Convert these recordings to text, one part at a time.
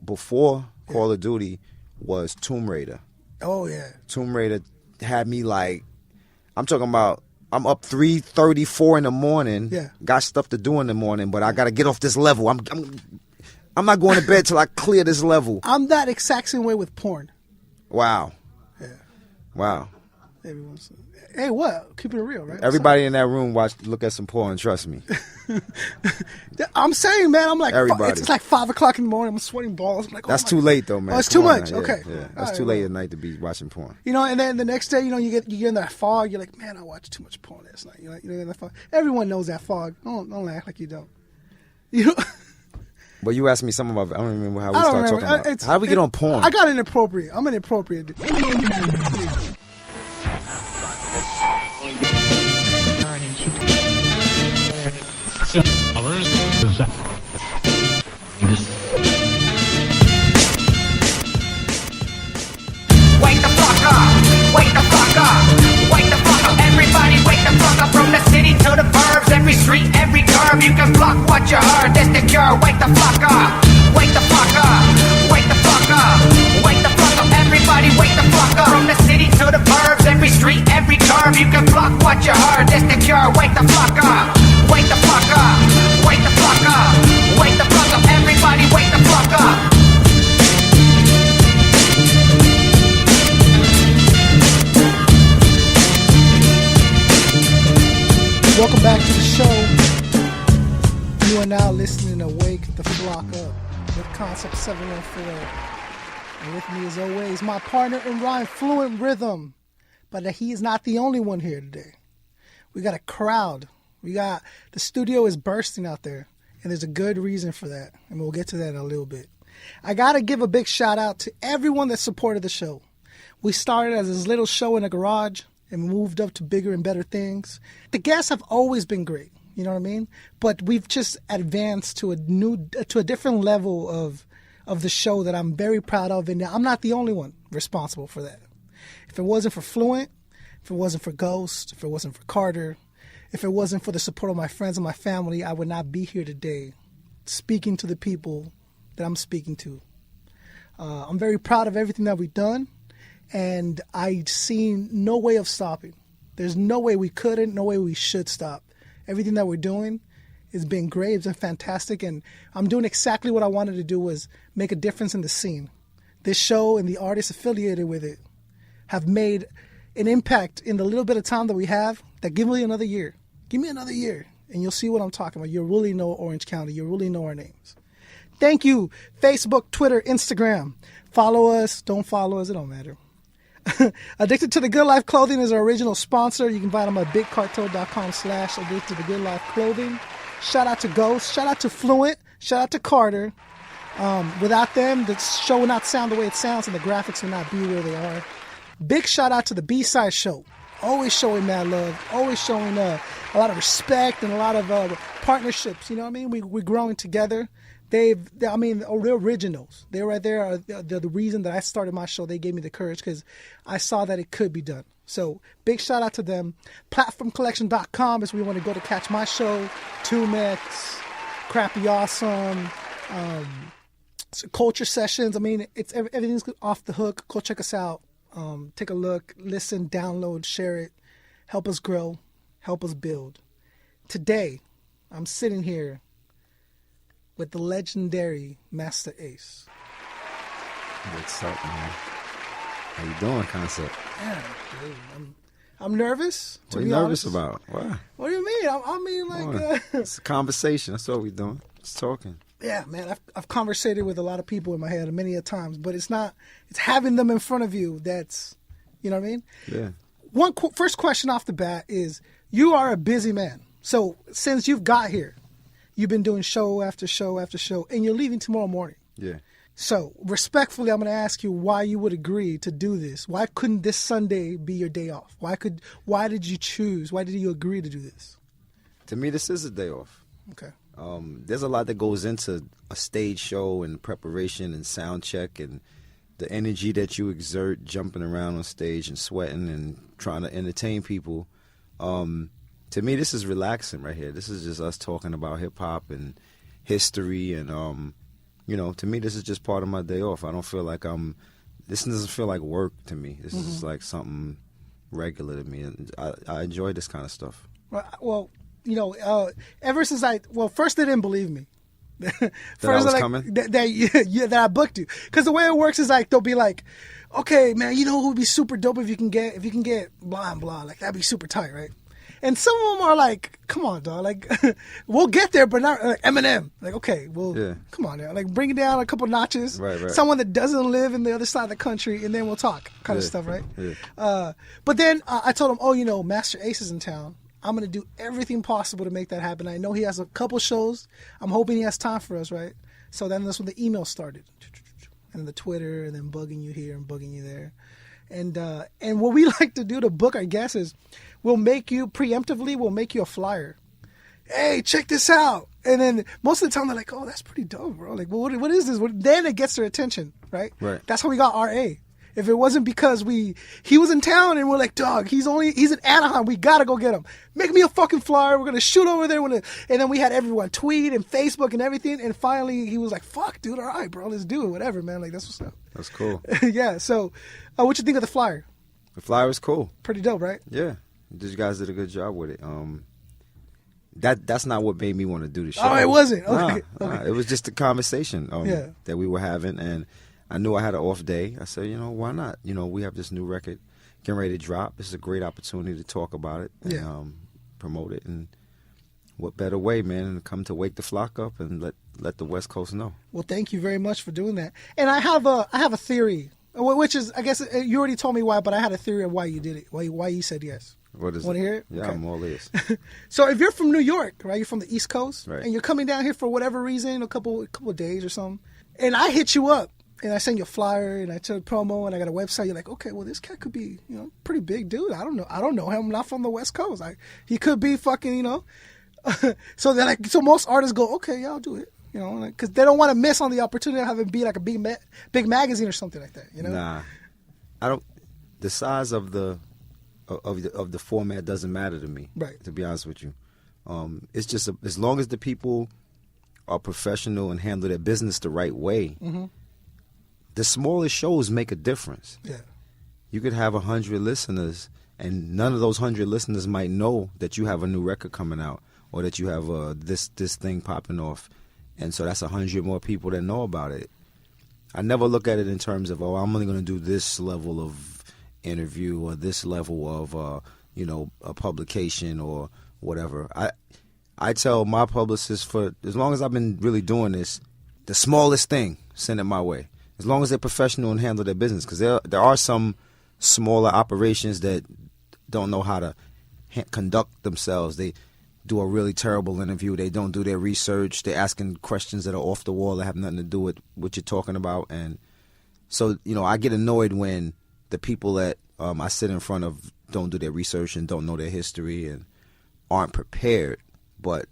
Before Call of Duty was Tomb Raider. Oh, yeah. Tomb Raider had me like, I'm talking about, I'm up 3:30, 4 in the morning. Yeah. Got stuff to do in the morning, but I got to get off this level. I'm not going to bed till I clear this level. I'm that exact same way with porn. Wow. Yeah. Wow. Everyone's, hey, what? Keeping it real, right? Everybody in that room look at some porn, trust me. I'm saying, man, I'm like, Everybody. it's like 5 o'clock in the morning. I'm sweating balls. I'm like, That's too late, though, man. Oh, it's Come too on much. now. Okay. Yeah. All That's right, too late at night to be watching porn. You know, and then the next day, you know, you get in that fog. You're like, man, I watched too much porn last night. You know, in that fog. Everyone knows that fog. Don't act like you don't. You know. But you asked me some of I don't remember how we started talking about. How did we get on porn? I got inappropriate. I'm inappropriate. Wake the fuck up, wake the fuck up, wake the fuck up. Everybody wake the fuck up. From the city to the burbs, every street, every curve. You can block what you heard, that's the cure. Wake the fuck up, wake the fuck up, wake the fuck up, wake the fuck up. Everybody wake the fuck up. From the city to the burbs, every street, every curve. You can block what you heard, that's the cure. Wake the fuck up, wake the fuck up, wake the fuck up, wake the fuck up. Everybody wake the fuck up. Welcome back to the show. You are now listening to Wake the Flock Up with Concept 714. And with me as always, my partner in rhyme, Fluent Rhythm. But he is not the only one here today. We got a crowd. The studio is bursting out there. And there's a good reason for that. And we'll get to that in a little bit. I got to give a big shout out to everyone that supported the show. We started as this little show in a garage and moved up to bigger and better things. The guests have always been great, you know what I mean? But we've just advanced to a different level of the show that I'm very proud of, and I'm not the only one responsible for that. If it wasn't for Fluent, if it wasn't for Ghost, if it wasn't for Carter, if it wasn't for the support of my friends and my family, I would not be here today speaking to the people that I'm speaking to. I'm very proud of everything that we've done. And I see no way of stopping. There's no way we couldn't, no way we should stop. Everything that we're doing has been great, it's been fantastic, and I'm doing exactly what I wanted to do, was make a difference in the scene. This show and the artists affiliated with it have made an impact in the little bit of time that we have. That give me another year. Give me another year, and you'll see what I'm talking about. You'll really know Orange County. You'll really know our names. Thank you, Facebook, Twitter, Instagram. Follow us, don't follow us, it don't matter. Addicted to the Good Life Clothing is our original sponsor. You can find them at bigcartel.com/addicted to the Good Life Clothing. Shout out to Ghost. Shout out to Fluent. Shout out to Carter. Without them, the show would not sound the way it sounds and the graphics would not be where they are. Big shout out to the B-Side Show. Always showing mad love. Always showing a lot of respect and a lot of partnerships. You know what I mean? We're growing together. They're originals. They're right there. They're the reason that I started my show. They gave me the courage because I saw that it could be done. So big shout out to them. Platformcollection.com is where you want to go to catch my show. 2Mex, Crappy Awesome, Culture Sessions. I mean, everything's off the hook. Go check us out. Take a look, listen, download, share it. Help us grow. Help us build. Today, I'm sitting here with the legendary Masta Ace. What's up, man? How you doing, Concept? Yeah, dude, I'm nervous. What are you nervous about? What? What do you mean? I mean, like... it's a conversation. That's all we're doing. Just talking. Yeah, man. I've conversated with a lot of people in my head many a times, but it's having them in front of you that's, you know what I mean? Yeah. First question off the bat is, you are a busy man. So since you've got here, you've been doing show after show after show, and you're leaving tomorrow morning. Yeah. So, respectfully, I'm going to ask you why you would agree to do this. Why couldn't this Sunday be your day off? Why did you choose? Why did you agree to do this? To me, this is a day off. Okay. There's a lot that goes into a stage show and preparation and sound check and the energy that you exert jumping around on stage and sweating and trying to entertain people. To me, this is relaxing right here. This is just us talking about hip-hop and history and to me, this is just part of my day off. I don't feel like this doesn't feel like work to me. This is like something regular to me, and I enjoy this kind of stuff. Well, ever since first they didn't believe me. That I was coming? That I booked you. Because the way it works is like they'll be like, okay, man, who would be super dope if you can get blah and blah, like that'd be super tight, right? And some of them are like, come on, dog, like we'll get there, but not like Eminem. Like, okay, well, come on now, like bring it down a couple notches. Right. Someone that doesn't live in the other side of the country, and then we'll talk, kind of stuff, right? Yeah. But then I told him, Masta Ace is in town. I'm going to do everything possible to make that happen. I know he has a couple shows. I'm hoping he has time for us, right? So then that's when the email started. And the Twitter, and then bugging you here and bugging you there. And what we like to do to book our guests is we'll make you a flyer. Hey, check this out. And then most of the time they're like, oh, that's pretty dope, bro. Like, well, what is this? Then it gets their attention, right? Right. That's how we got RA. If it wasn't because he was in town and we're like, dog, he's in Anaheim. We got to go get him. Make me a fucking flyer. We're going to shoot over there. And then we had everyone tweet and Facebook and everything. And finally he was like, fuck, dude. All right, bro. Let's do it. Whatever, man. Like, that's what's up. That's cool. Yeah. So what you think of the flyer? The flyer was cool. Pretty dope, right? Yeah. You guys did a good job with it. That's not what made me want to do the show. Oh, it wasn't? Okay. Nah, it was just a conversation that we were having, and I knew I had an off day. I said, why not? We have this new record getting ready to drop. This is a great opportunity to talk about it and promote it. And what better way, man, than to come to wake the flock up and let the West Coast know. Well, thank you very much for doing that. And I have a theory, which is, I guess you already told me why, but I had a theory of why you did it, why you said yes. What is Want to hear it? Yeah, okay. I'm all ears. So if you're from New York, right, you're from the East Coast, right, and you're coming down here for whatever reason, a couple of days or something, and I hit you up, and I send you a flyer, and I tell promo, and I got a website. You're like, okay, well, this cat could be, pretty big dude. I don't know him. I'm not from the West Coast. He could be fucking, So they're so most artists go, okay, yeah, I'll do it. Because they don't want to miss on the opportunity of having it be like a big magazine or something like that. Nah, I don't. The size of the format doesn't matter to me. Right. To be honest with you, it's just as long as the people are professional and handle their business the right way. Mm-hmm. The smallest shows make a difference. Yeah. You could have 100 listeners, and none of those 100 listeners might know that you have a new record coming out or that you have this thing popping off. And so that's 100 more people that know about it. I never look at it in terms of, I'm only going to do this level of interview or this level of, a publication or whatever. I tell my publicists, for as long as I've been really doing this, the smallest thing, send it my way. As long as they're professional and handle their business, because there are some smaller operations that don't know how to conduct themselves. They do a really terrible interview. They don't do their research. They're asking questions that are off the wall that have nothing to do with what you're talking about. And so, I get annoyed when the people that I sit in front of don't do their research and don't know their history and aren't prepared. But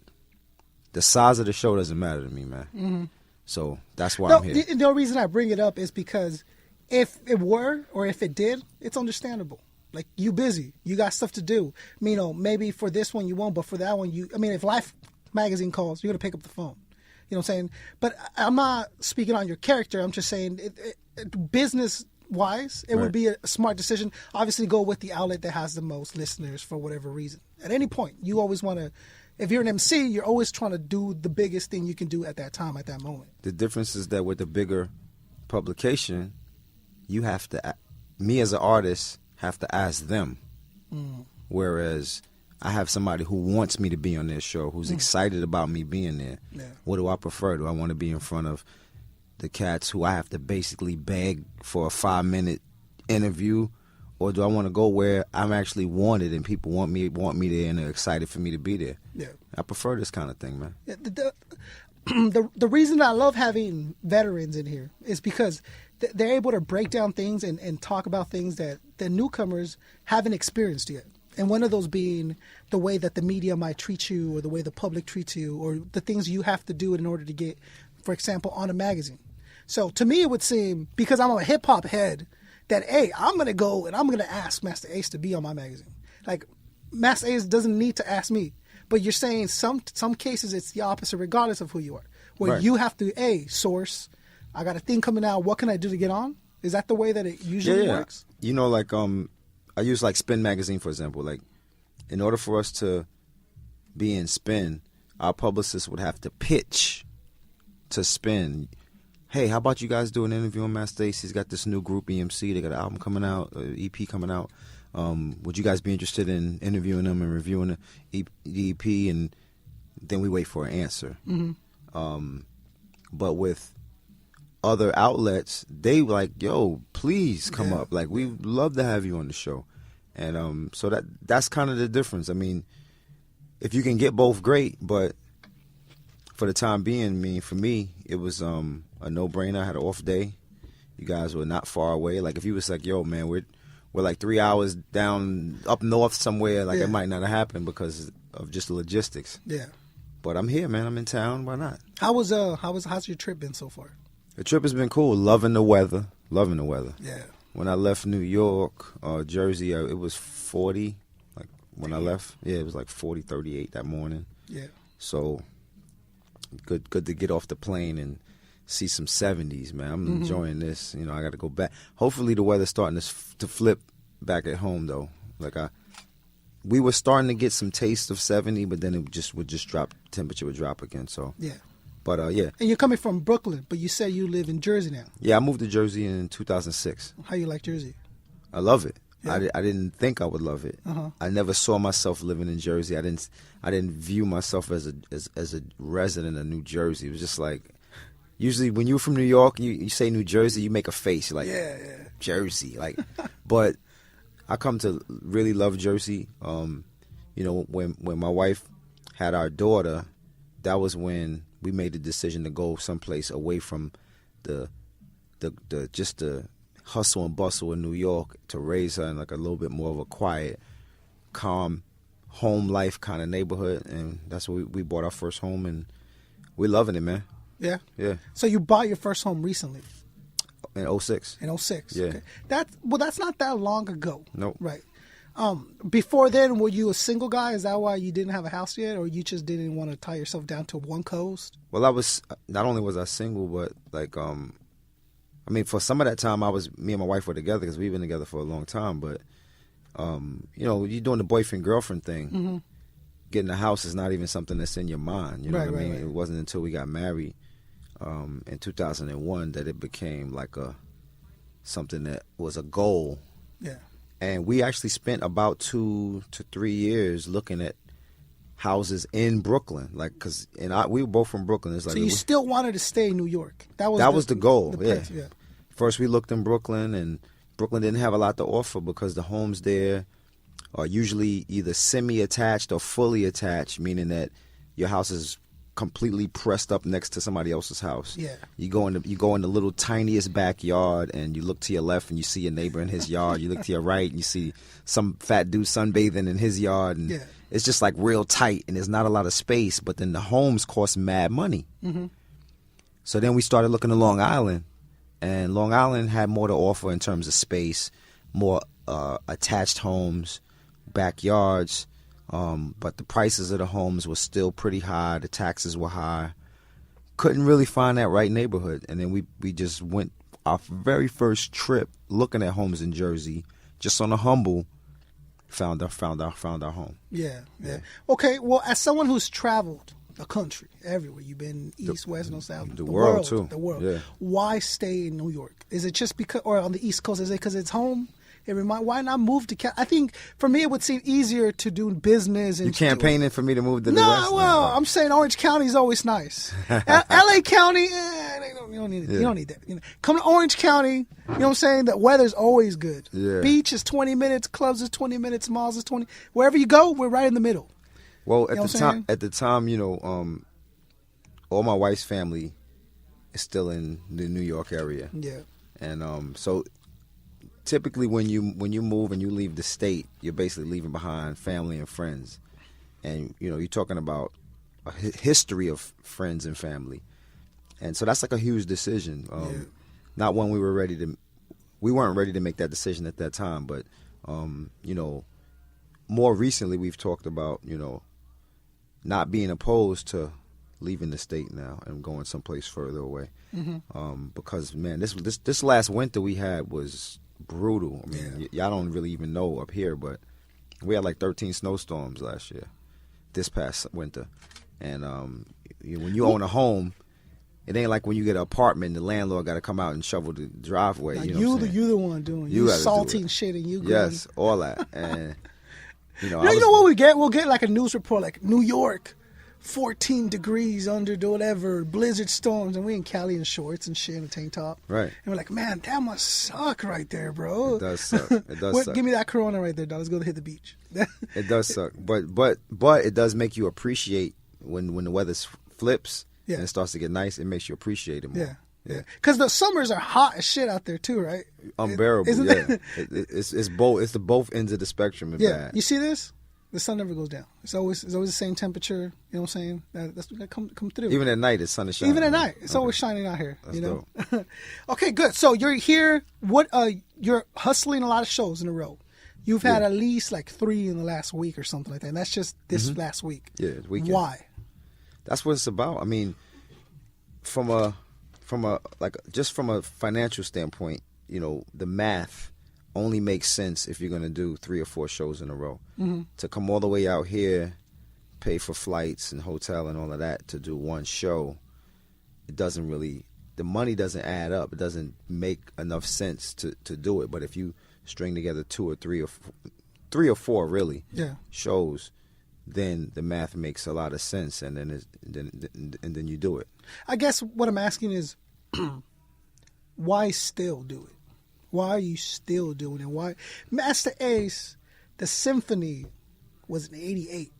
the size of the show doesn't matter to me, man. Mm-hmm. So that's why I'm here. The reason I bring it up is because if it were or if it did, it's understandable. Like, you busy. You got stuff to do. Maybe for this one you won't, but for that one if Life magazine calls, you're going to pick up the phone. You know what I'm saying? But I'm not speaking on your character. I'm just saying business-wise, it would be a smart decision. Obviously, go with the outlet that has the most listeners for whatever reason. At any point, you always want to... If you're an MC, you're always trying to do the biggest thing you can do at that time, at that moment. The difference is that with the bigger publication, you have to, me as an artist, have to ask them. Mm. Whereas I have somebody who wants me to be on their show, who's excited about me being there. Yeah. What do I prefer? Do I want to be in front of the cats who I have to basically beg for a 5-minute interview? Or do I want to go where I'm actually wanted and people want me there and they're excited for me to be there? Yeah, I prefer this kind of thing, man. Yeah, the reason I love having veterans in here is because they're able to break down things and talk about things that the newcomers haven't experienced yet. And one of those being the way that the media might treat you or the way the public treats you or the things you have to do in order to get, for example, on a magazine. So to me it would seem, because I'm a hip-hop head, that, hey, I'm going to go and I'm going to ask Masta Ace to be on my magazine. Like, Masta Ace doesn't need to ask me. But you're saying some cases it's the opposite regardless of who you are. where Right. you have to, source, I got a thing coming out. What can I do to get on? Is that the way that it usually works? You know, like I use like Spin Magazine, for example. Like, in order for us to be in Spin, our publicist would have to pitch to Spin. Hey, how about you guys do an interview on Masta Ace? He's got this new group, EMC. They got an album coming out, EP coming out. Would you guys be interested in interviewing them and reviewing the EP? And then we wait for an answer. But with other outlets, they like, yo, please come up. Like, we'd love to have you on the show. And so that's kind of the difference. I mean, if you can get both, great. But for the time being, I mean, for me, it was a no-brainer. I had an off day. You guys were not far away. Like, if you was like, yo, man, we're like 3 hours down up north somewhere, like it might not have happened because of just the logistics. Yeah. But I'm here, man. I'm in town. Why not? How's your trip been so far? The trip has been cool. Loving the weather. Yeah. When I left New York, Jersey, it was 40. Like, when I left, it was like 40, 38 that morning. Yeah. So good to get off the plane and see some 70s, man. I'm enjoying this. You know, I got to go back. Hopefully the weather's starting to flip back at home, though. Like, we were starting to get some taste of 70, but then it would just drop. Temperature would drop again. So yeah. But yeah. And you're coming from Brooklyn, but you said you live in Jersey now. Yeah, I moved to Jersey in 2006. How you like Jersey? I love it. Yeah. I didn't think I would love it. I never saw myself living in Jersey. I didn't view myself as a resident of New Jersey. It was just like, usually when you're from New York, you say New Jersey, you make a face. You're like, Jersey. Like, but I come to really love Jersey. You know, when my wife had our daughter, that was when we made the decision to go someplace away from the hustle and bustle in New York to raise her in like a little bit more of a quiet, calm, home life kind of neighborhood. And that's where we bought our first home, and we're loving it, man. Yeah. Yeah. So you bought your first home recently? In 06. In 06. Yeah. Okay. That's not that long ago. Nope. Right. Before then, were you a single guy? Is that why you didn't have a house yet, or you just didn't want to tie yourself down to one coast? Well, I was, not only was I single, but like, I mean, for some of that time, me and my wife were together because we've been together for a long time. But, you know, you're doing the boyfriend-girlfriend thing. Getting a house is not even something that's in your mind. You know what I mean? Right. It wasn't until we got married in 2001 that it became like something that was a goal. Yeah. And we actually spent about 2 to 3 years looking at houses in Brooklyn, like, we were both from Brooklyn. It's like, so you still wanted to stay in New York? That was the goal. Yeah. First, we looked in Brooklyn, and Brooklyn didn't have a lot to offer because the homes there are usually either semi-attached or fully attached, meaning that your house is completely pressed up next to somebody else's house. Yeah. You go in the little tiniest backyard, and you look to your left and you see your neighbor in his yard. You look to your right and you see some fat dude sunbathing in his yard, and it's just like real tight, and there's not a lot of space. But then the homes cost mad money. So then we started looking at Long Island, and Long Island had more to offer in terms of space, more attached homes, backyards. But the prices of the homes were still pretty high. The taxes were high. Couldn't really find that right neighborhood. And then we just went our very first trip looking at homes in Jersey, just on a humble, found our home. Yeah. Okay, well, as someone who's traveled the country, everywhere, you've been east, west, north, south. The world, too. The world. Yeah. Why stay in New York? Is it just because, or on the East Coast, is it because it's home? Why not move to I think for me it would seem easier to do business. And you campaigning for me to move to the West? No, well, I'm saying Orange County is always nice. L.A. County, you don't need it. You don't need that. You know, come to Orange County, you know what I'm saying? The weather's always good. Yeah. Beach is 20 minutes, clubs is 20 minutes, malls is 20. Wherever you go, we're right in the middle. Well, at the time, you know, all my wife's family is still in the New York area. Yeah. And so typically when you move and you leave the state, you're basically leaving behind family and friends. And, you know, you're talking about a history of friends and family. And so that's like a huge decision. Not one we weren't ready to make that decision at that time. But, you know, more recently we've talked about, you know, not being opposed to leaving the state now and going someplace further away. Because man, this last winter we had was brutal. I mean, y'all don't really even know up here, but we had like 13 snowstorms last year, this past winter. And when you own a home, it ain't like when you get an apartment, the landlord got to come out and shovel the driveway. Now, you the one doing you salting shit and you going. Yes, all that. And you know what we get? We'll get like a news report like New York, 14 degrees under the whatever, blizzard storms, and we in Cali in shorts and shit and a tank top. Right. And we're like, man, that must suck right there, bro. It does suck. It does suck. Give me that Corona right there, dog. Let's go hit the beach. It does suck. But it does make you appreciate when the weather flips and it starts to get nice, it makes you appreciate it more. Yeah. Because the summers are hot as shit out there too, right? Unbearable, it's both. It's the both ends of the spectrum. Bad. You see this? The sun never goes down. It's always the same temperature. You know what I'm saying? That's what come through. Even at night, the sun is shining. Even at night, it's always shining out here. That's dope. dope. Okay, good. So you're here. You're hustling a lot of shows in a row. You've had at least like 3 in the last week or something like that. And that's just this last week. Yeah, weekend. Why? That's what it's about. I mean, from a financial standpoint, the math only makes sense if you're going to do 3 or 4 shows in a row. To come all the way out here, pay for flights and hotel and all of that to do one show, the money doesn't add up. It doesn't make enough sense to do it. But if you string together 2 or 3 or 3 or 4 really shows, then the math makes a lot of sense, and then you do it. I guess what I'm asking is, why still do it? Why are you still doing it? Why Masta Ace, the symphony was in '88.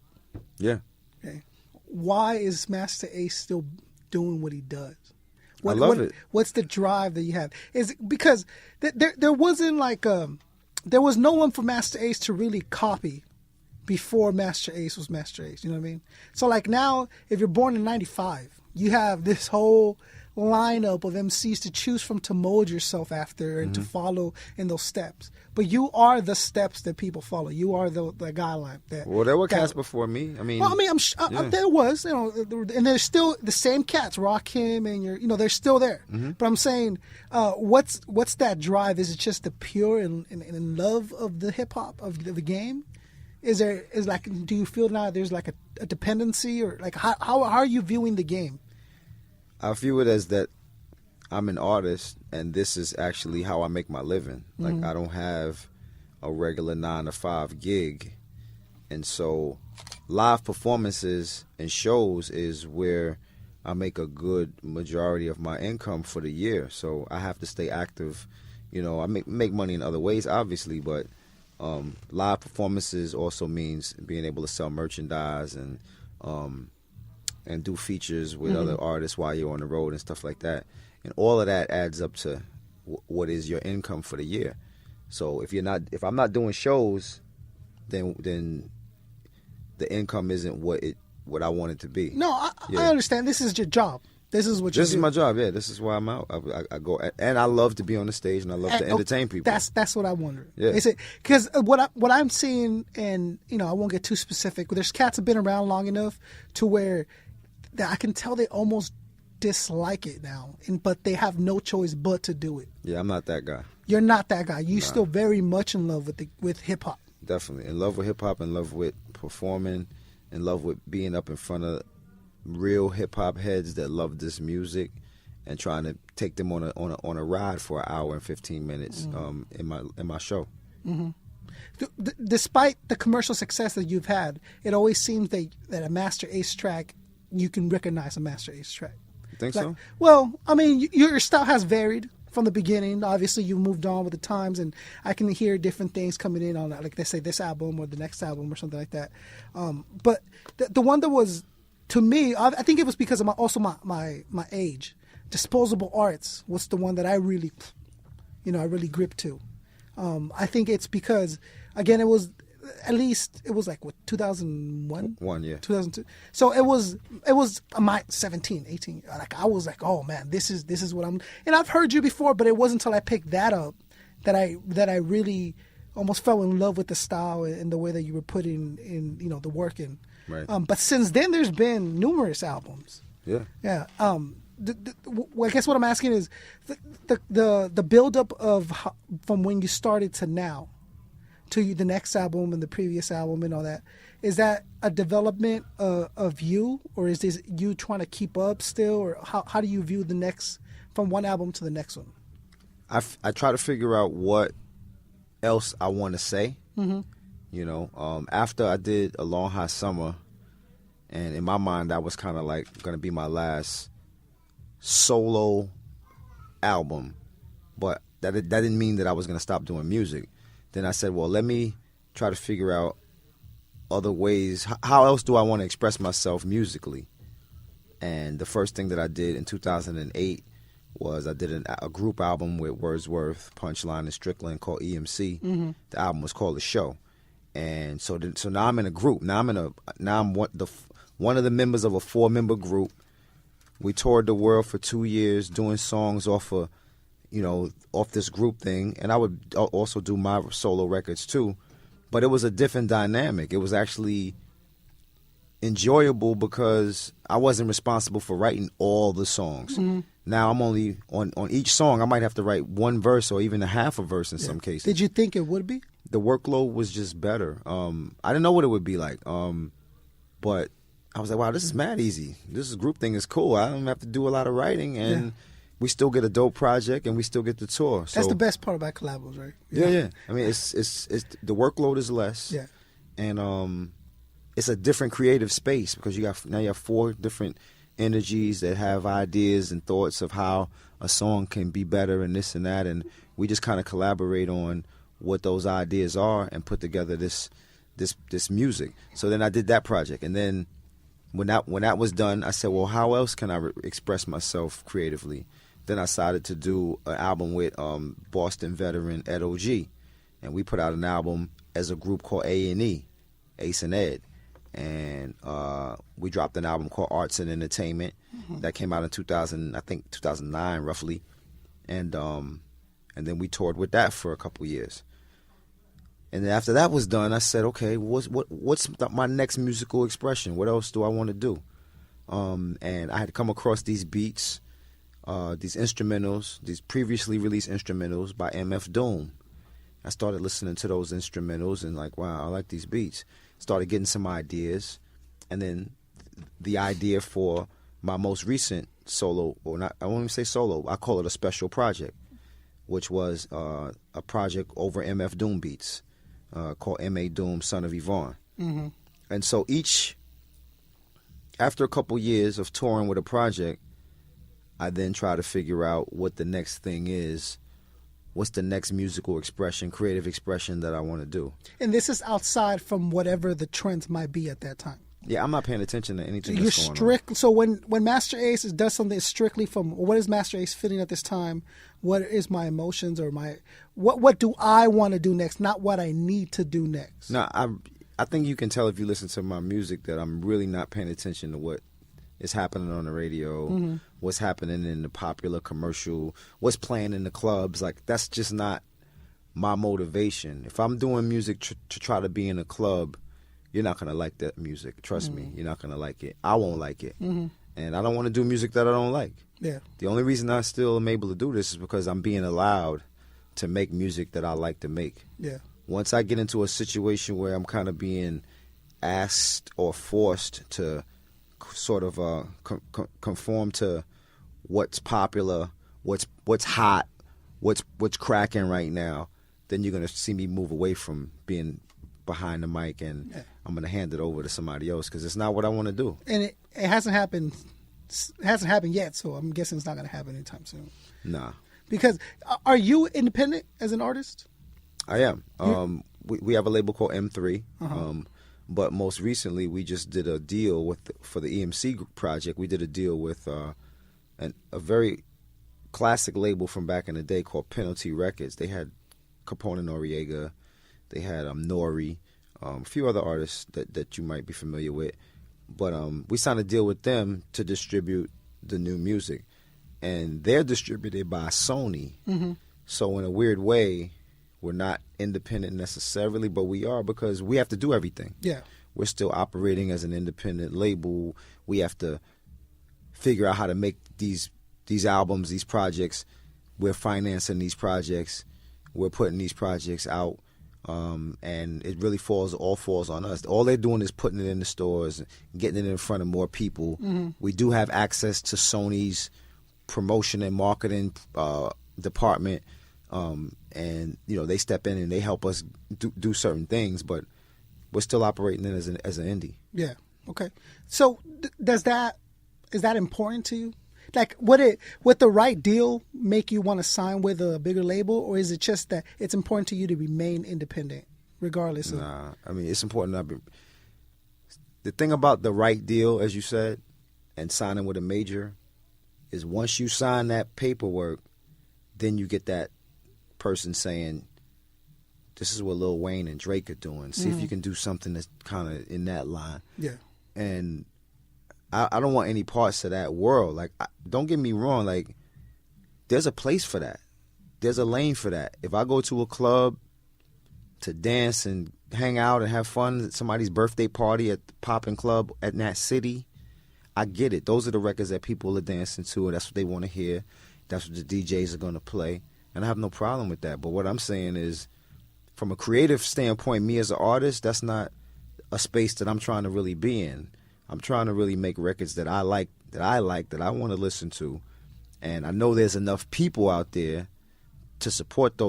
Yeah. Okay. Why is Masta Ace still doing what he does? I love it. What's the drive that you have? Is it because there wasn't like there was no one for Masta Ace to really copy before Masta Ace was Masta Ace. You know what I mean? So like now, if you're born in '95, you have this whole lineup of MCs to choose from to mold yourself after and to follow in those steps. But you are the steps that people follow. You are the guideline. Well, there were cats before me. I mean, there was, and there's still the same cats, Rakim, and they're still there. But I'm saying, what's that drive? Is it just the pure and love of the hip hop of the game? Do you feel now there's like a dependency, or like how are you viewing the game? I view it as that I'm an artist, and this is actually how I make my living. Like, I don't have a regular 9-to-5 gig. And so live performances and shows is where I make a good majority of my income for the year. So I have to stay active. I make money in other ways, obviously, but live performances also means being able to sell merchandise and do features with other artists while you're on the road and stuff like that. And all of that adds up to what is your income for the year. So if I'm not doing shows, then the income isn't what I want it to be. No, I understand. This is your job. This is what you do. This is my job. Yeah, this is why I'm out. I go, and I love to be on the stage, and I love to entertain people. That's what I wonder. Yeah. Is it because what I'm seeing, and I won't get too specific, but there's cats have been around long enough to where that I can tell they almost dislike it now, but they have no choice but to do it. Yeah, I'm not that guy. You're not that guy. You're still very much in love with hip hop. Definitely in love with hip hop, in love with performing, in love with being up in front of real hip hop heads that love this music, and trying to take them on a ride for an hour and 15 minutes in my show. Despite the commercial success that you've had, it always seems that a Masta Ace track, you can recognize a Masta Ace track. You think so? Well, I mean, your style has varied from the beginning. Obviously, you moved on with the times, and I can hear different things coming in on that, like they say this album or the next album or something like that. But the one that was, to me, I think it was because of my age. Disposable Arts was the one that I really, I really gripped to. I think it's because, again, it was like 2001? 2002. So it was my 17, 18. Like I was like, oh man, this is what I'm. And I've heard you before, but it wasn't until I picked that up that I really almost fell in love with the style and the way that you were putting in the work in. Right. But since then, there's been numerous albums. Yeah. Yeah. I guess what I'm asking is the buildup of from when you started to now, to the next album and the previous album and all that. Is that a development of you, or is this you trying to keep up still, or how do you view the next from one album to the next one? I try to figure out what else I want to say. Mm-hmm. You know, after I did A Long Hot Summer, and in my mind that was kind of like going to be my last solo album, but that didn't mean that I was going to stop doing music. Then I said, well, let me try to figure out other ways. How else do I want to express myself musically? And the first thing that I did in 2008 was I did a group album with Wordsworth, Punchline, and Strickland called EMC. Mm-hmm. The album was called The Show. And so now I'm in a group. Now I'm one of the members of a 4-member group. We toured the world for 2 years doing songs off this group thing. And I would also do my solo records too. But it was a different dynamic. It was actually enjoyable because I wasn't responsible for writing all the songs. Mm-hmm. Now I'm only on each song. I might have to write one verse or even a half a verse in some cases. Did you think it would be? The workload was just better. I didn't know what it would be like, but I was like, wow, this is mad easy. This group thing is cool. I don't have to do a lot of writing, and we still get a dope project, and we still get to tour. So, that's the best part about collabos, right? Yeah. I mean, it's the workload is less. Yeah. And it's a different creative space because you have 4 different energies that have ideas and thoughts of how a song can be better and this and that, and we just kind of collaborate on what those ideas are and put together this music. So then I did that project, and then when that was done, I said, well, how else can I express myself creatively? Then I decided to do an album with Boston veteran Ed O.G., and we put out an album as a group called A&E, Ace and Ed, and we dropped an album called Arts and Entertainment that came out in 2009 roughly, and then we toured with that for a couple years. And then after that was done, I said, okay, what's my next musical expression? What else do I want to do? And I had come across these beats, these instrumentals, these previously released instrumentals by MF Doom. I started listening to those instrumentals and like, wow, I like these beats. Started getting some ideas. And then the idea for my most recent solo, or not, I won't even say solo, I call it a special project, which was a project over MF Doom beats. Called M.A. Doom, Son of Yvonne. Mm-hmm. And so after a couple years of touring with a project, I then try to figure out what the next thing is. What's the next musical expression, creative expression that I want to do? And this is outside from whatever the trends might be at that time. Yeah, I'm not paying attention to anything You're that's going on. So when Masta Ace does something strictly from what is Masta Ace feeling at this time, what is my emotions or what do I want to do next, not what I need to do next. No, I think you can tell if you listen to my music that I'm really not paying attention to what is happening on the radio, what's happening in the popular commercial, what's playing in the clubs. Like, that's just not my motivation. If I'm doing music to try to be in a club, you're not going to like that music. Trust me, you're not going to like it. I won't like it. And I don't want to do music that I don't like. Yeah. The only reason I still am able to do this is because I'm being allowed to make music that I like to make. Yeah. Once I get into a situation where I'm kind of being asked or forced to sort of conform to what's popular, what's hot, what's cracking right now, then you're going to see me move away from being behind the mic, and I'm going to hand it over to somebody else because it's not what I want to do. And it hasn't happened. It hasn't happened yet, so I'm guessing it's not going to happen anytime soon. Nah. Because are you independent as an artist? I am. We have a label called M3, but most recently we just did a deal for the EMC project. We did a deal with a very classic label from back in the day called Penalty Records. They had Capone and Noriega. They had Nori, a few other artists that you might be familiar with. But we signed a deal with them to distribute the new music. And they're distributed by Sony. So in a weird way, we're not independent necessarily, but we are because we have to do everything. Yeah. We're still operating as an independent label. We have to figure out how to make these albums, these projects. We're financing these projects. We're putting these projects out. And it really falls on us. All they're doing is putting it in the stores, getting it in front of more people. Mm-hmm. We do have access to Sony's promotion and marketing department, and they step in and they help us do certain things, but we're still operating it as an indie. Yeah. Okay. So is that important to you? Like, would the right deal make you want to sign with a bigger label, or is it just that it's important to you to remain independent, regardless of? Nah, I mean, it's important. The thing about the right deal, as you said, and signing with a major, is once you sign that paperwork, then you get that person saying, "This is what Lil Wayne and Drake are doing. See if you can do something that's kind of in that line." Yeah. And I don't want any parts of that world. Like, don't get me wrong. Like, there's a place for that. There's a lane for that. If I go to a club to dance and hang out and have fun at somebody's birthday party at the poppin' club in that city, I get it. Those are the records that people are dancing to, and that's what they want to hear. That's what the DJs are going to play. And I have no problem with that. But what I'm saying is, from a creative standpoint, me as an artist, that's not a space that I'm trying to really be in. I'm trying to really make records that I like, that I want to listen to. And I know there's enough people out there to support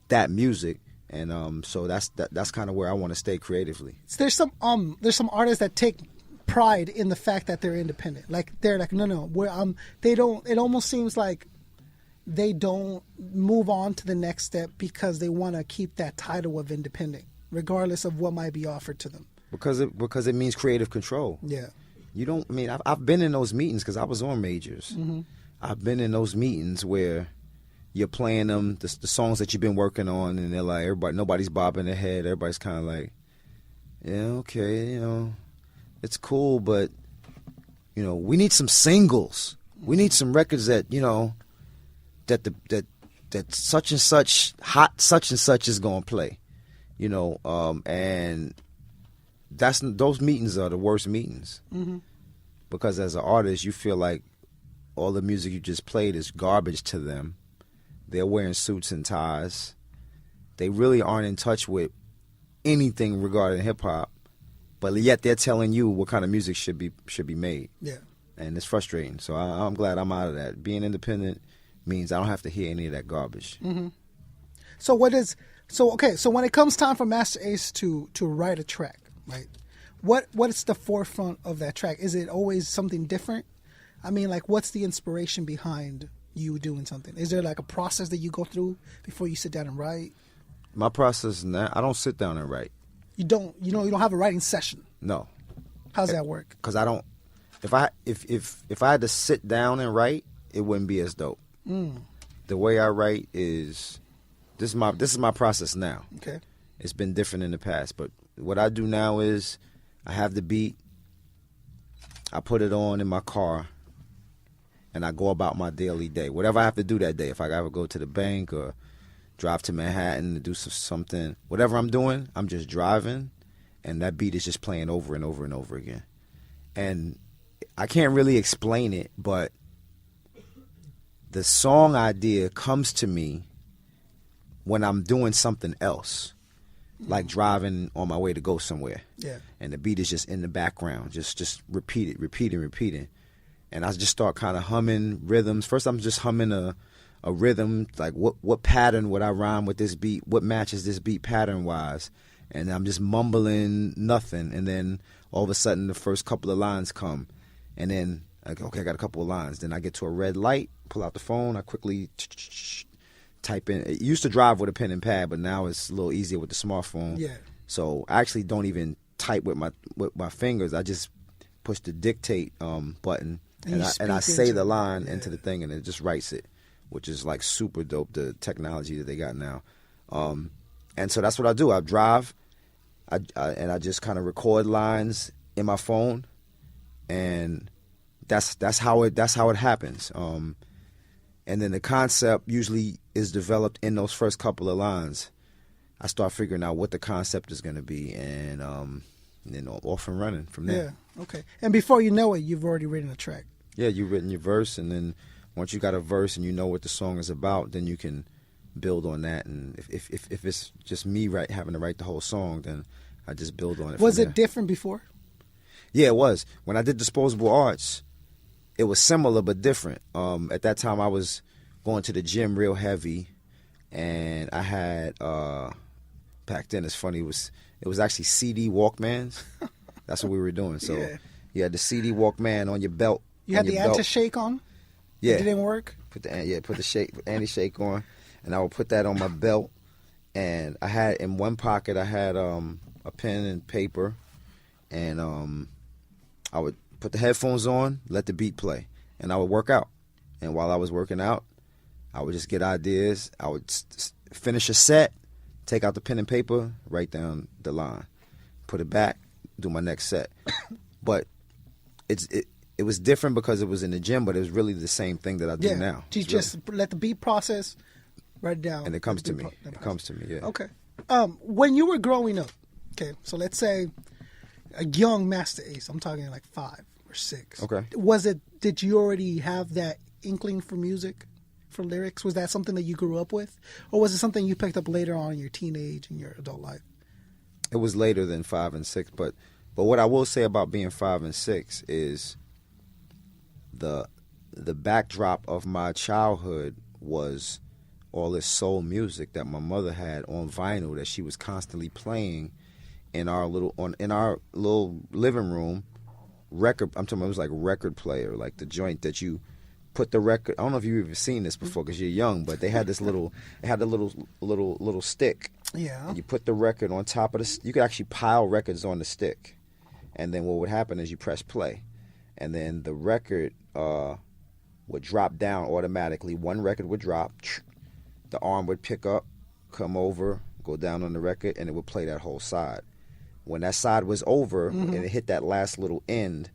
that music. And so that's kind of where I want to stay creatively. So there's some artists that take pride in the fact that they're independent. Like, they're like, no, they don't. It almost seems like they don't move on to the next step because they want to keep that title of independent, regardless of what might be offered to them. Because it means creative control. Yeah. You don't. I mean, I've been in those meetings because I was on majors. Mm-hmm. I've been in those meetings where you're playing them the songs that you've been working on, and they're like, nobody's bobbing their head. Everybody's kind of like, yeah, okay, it's cool, but we need some singles. We need some records that that such and such hot such and such is gonna play, and those meetings are the worst meetings. Mm-hmm. Because as an artist, you feel like all the music you just played is garbage to them. They're wearing suits and ties. They really aren't in touch with anything regarding hip hop, but yet they're telling you what kind of music should be made. Yeah, and it's frustrating. So I'm glad I'm out of that. Being independent means I don't have to hear any of that garbage. Mm-hmm. So when it comes time for Masta Ace to write a track, right? What is the forefront of that track? Is it always something different? I mean, like, what's the inspiration behind you doing something? Is there like a process that you go through before you sit down and write? My process now, I don't sit down and write. You don't have a writing session? No. How's that work? Because I don't. If I had to sit down and write, it wouldn't be as dope. The way I write is this is my process now. Okay. It's been different in the past, but what I do now is I have the beat, I put it on in my car, and I go about my daily day. Whatever I have to do that day. If I gotta go to the bank or drive to Manhattan to do something, whatever I'm doing, I'm just driving, and that beat is just playing over and over and over again. And I can't really explain it, but the song idea comes to me when I'm doing something else, like driving on my way to go somewhere. Yeah. And the beat is just in the background, just repeating. And I just start kind of humming rhythms. First, I'm just humming a rhythm, like what pattern would I rhyme with this beat? What matches this beat pattern-wise? And I'm just mumbling nothing. And then all of a sudden, the first couple of lines come. And then, okay, I got a couple of lines. Then I get to a red light, pull out the phone, I quickly type in. It used to drive with a pen and pad, but now it's a little easier with the smartphone. Yeah. So I actually don't even type with my fingers. I just push the dictate button, and I say the line into the thing, and it just writes it, which is like super dope, the technology that they got now. And so that's what I do. I drive, and I just kind of record lines in my phone, and that's how it happens. And then the concept usually is developed in those first couple of lines. I start figuring out what the concept is going to be, and and then off and running from there. Yeah. Okay. And before you know it, you've already written a track. Yeah, you've written your verse, and then once you got a verse and you know what the song is about, then you can build on that. And if it's just me having to write the whole song, then I just build on it. Was it different before? Yeah, it was. When I did Disposable Arts, it was similar but different. At that time, I was going to the gym real heavy, and I had back then. It's funny. It was actually CD Walkmans. That's what we were doing. So you had the CD Walkman on your belt. You had the anti-shake on? Yeah. It didn't work? Put the anti-shake on, and I would put that on my belt. And I had, in one pocket, I had a pen and paper, and I would put the headphones on, let the beat play, and I would work out. And while I was working out, I would just get ideas. I would finish a set, take out the pen and paper, write down the line, put it back, do my next set. But it was different because it was in the gym, but it was really the same thing that I do now. You just let the beat process, write it down. And it comes to me. It comes to me, yeah. Okay. When you were growing up, okay, so let's say a young Masta Ace, I'm talking like 5 or 6. Okay. Did you already have that inkling for music, for lyrics? Was that something that you grew up with? Or was it something you picked up later on in your teenage and your adult life? It was later than 5 and 6, but what I will say about being 5 and 6 is the backdrop of my childhood was all this soul music that my mother had on vinyl that she was constantly playing in our little living room. Record, I'm talking about, it was like record player, like the joint that you put the record. I don't know if you've ever seen this before because you're young, but they had this little stick. Yeah. And you put the record on top of the. You could actually pile records on the stick, and then what would happen is you press play, and then the record would drop down automatically. One record would drop, the arm would pick up, come over, go down on the record, and it would play that whole side. When that side was over and it hit that last little end,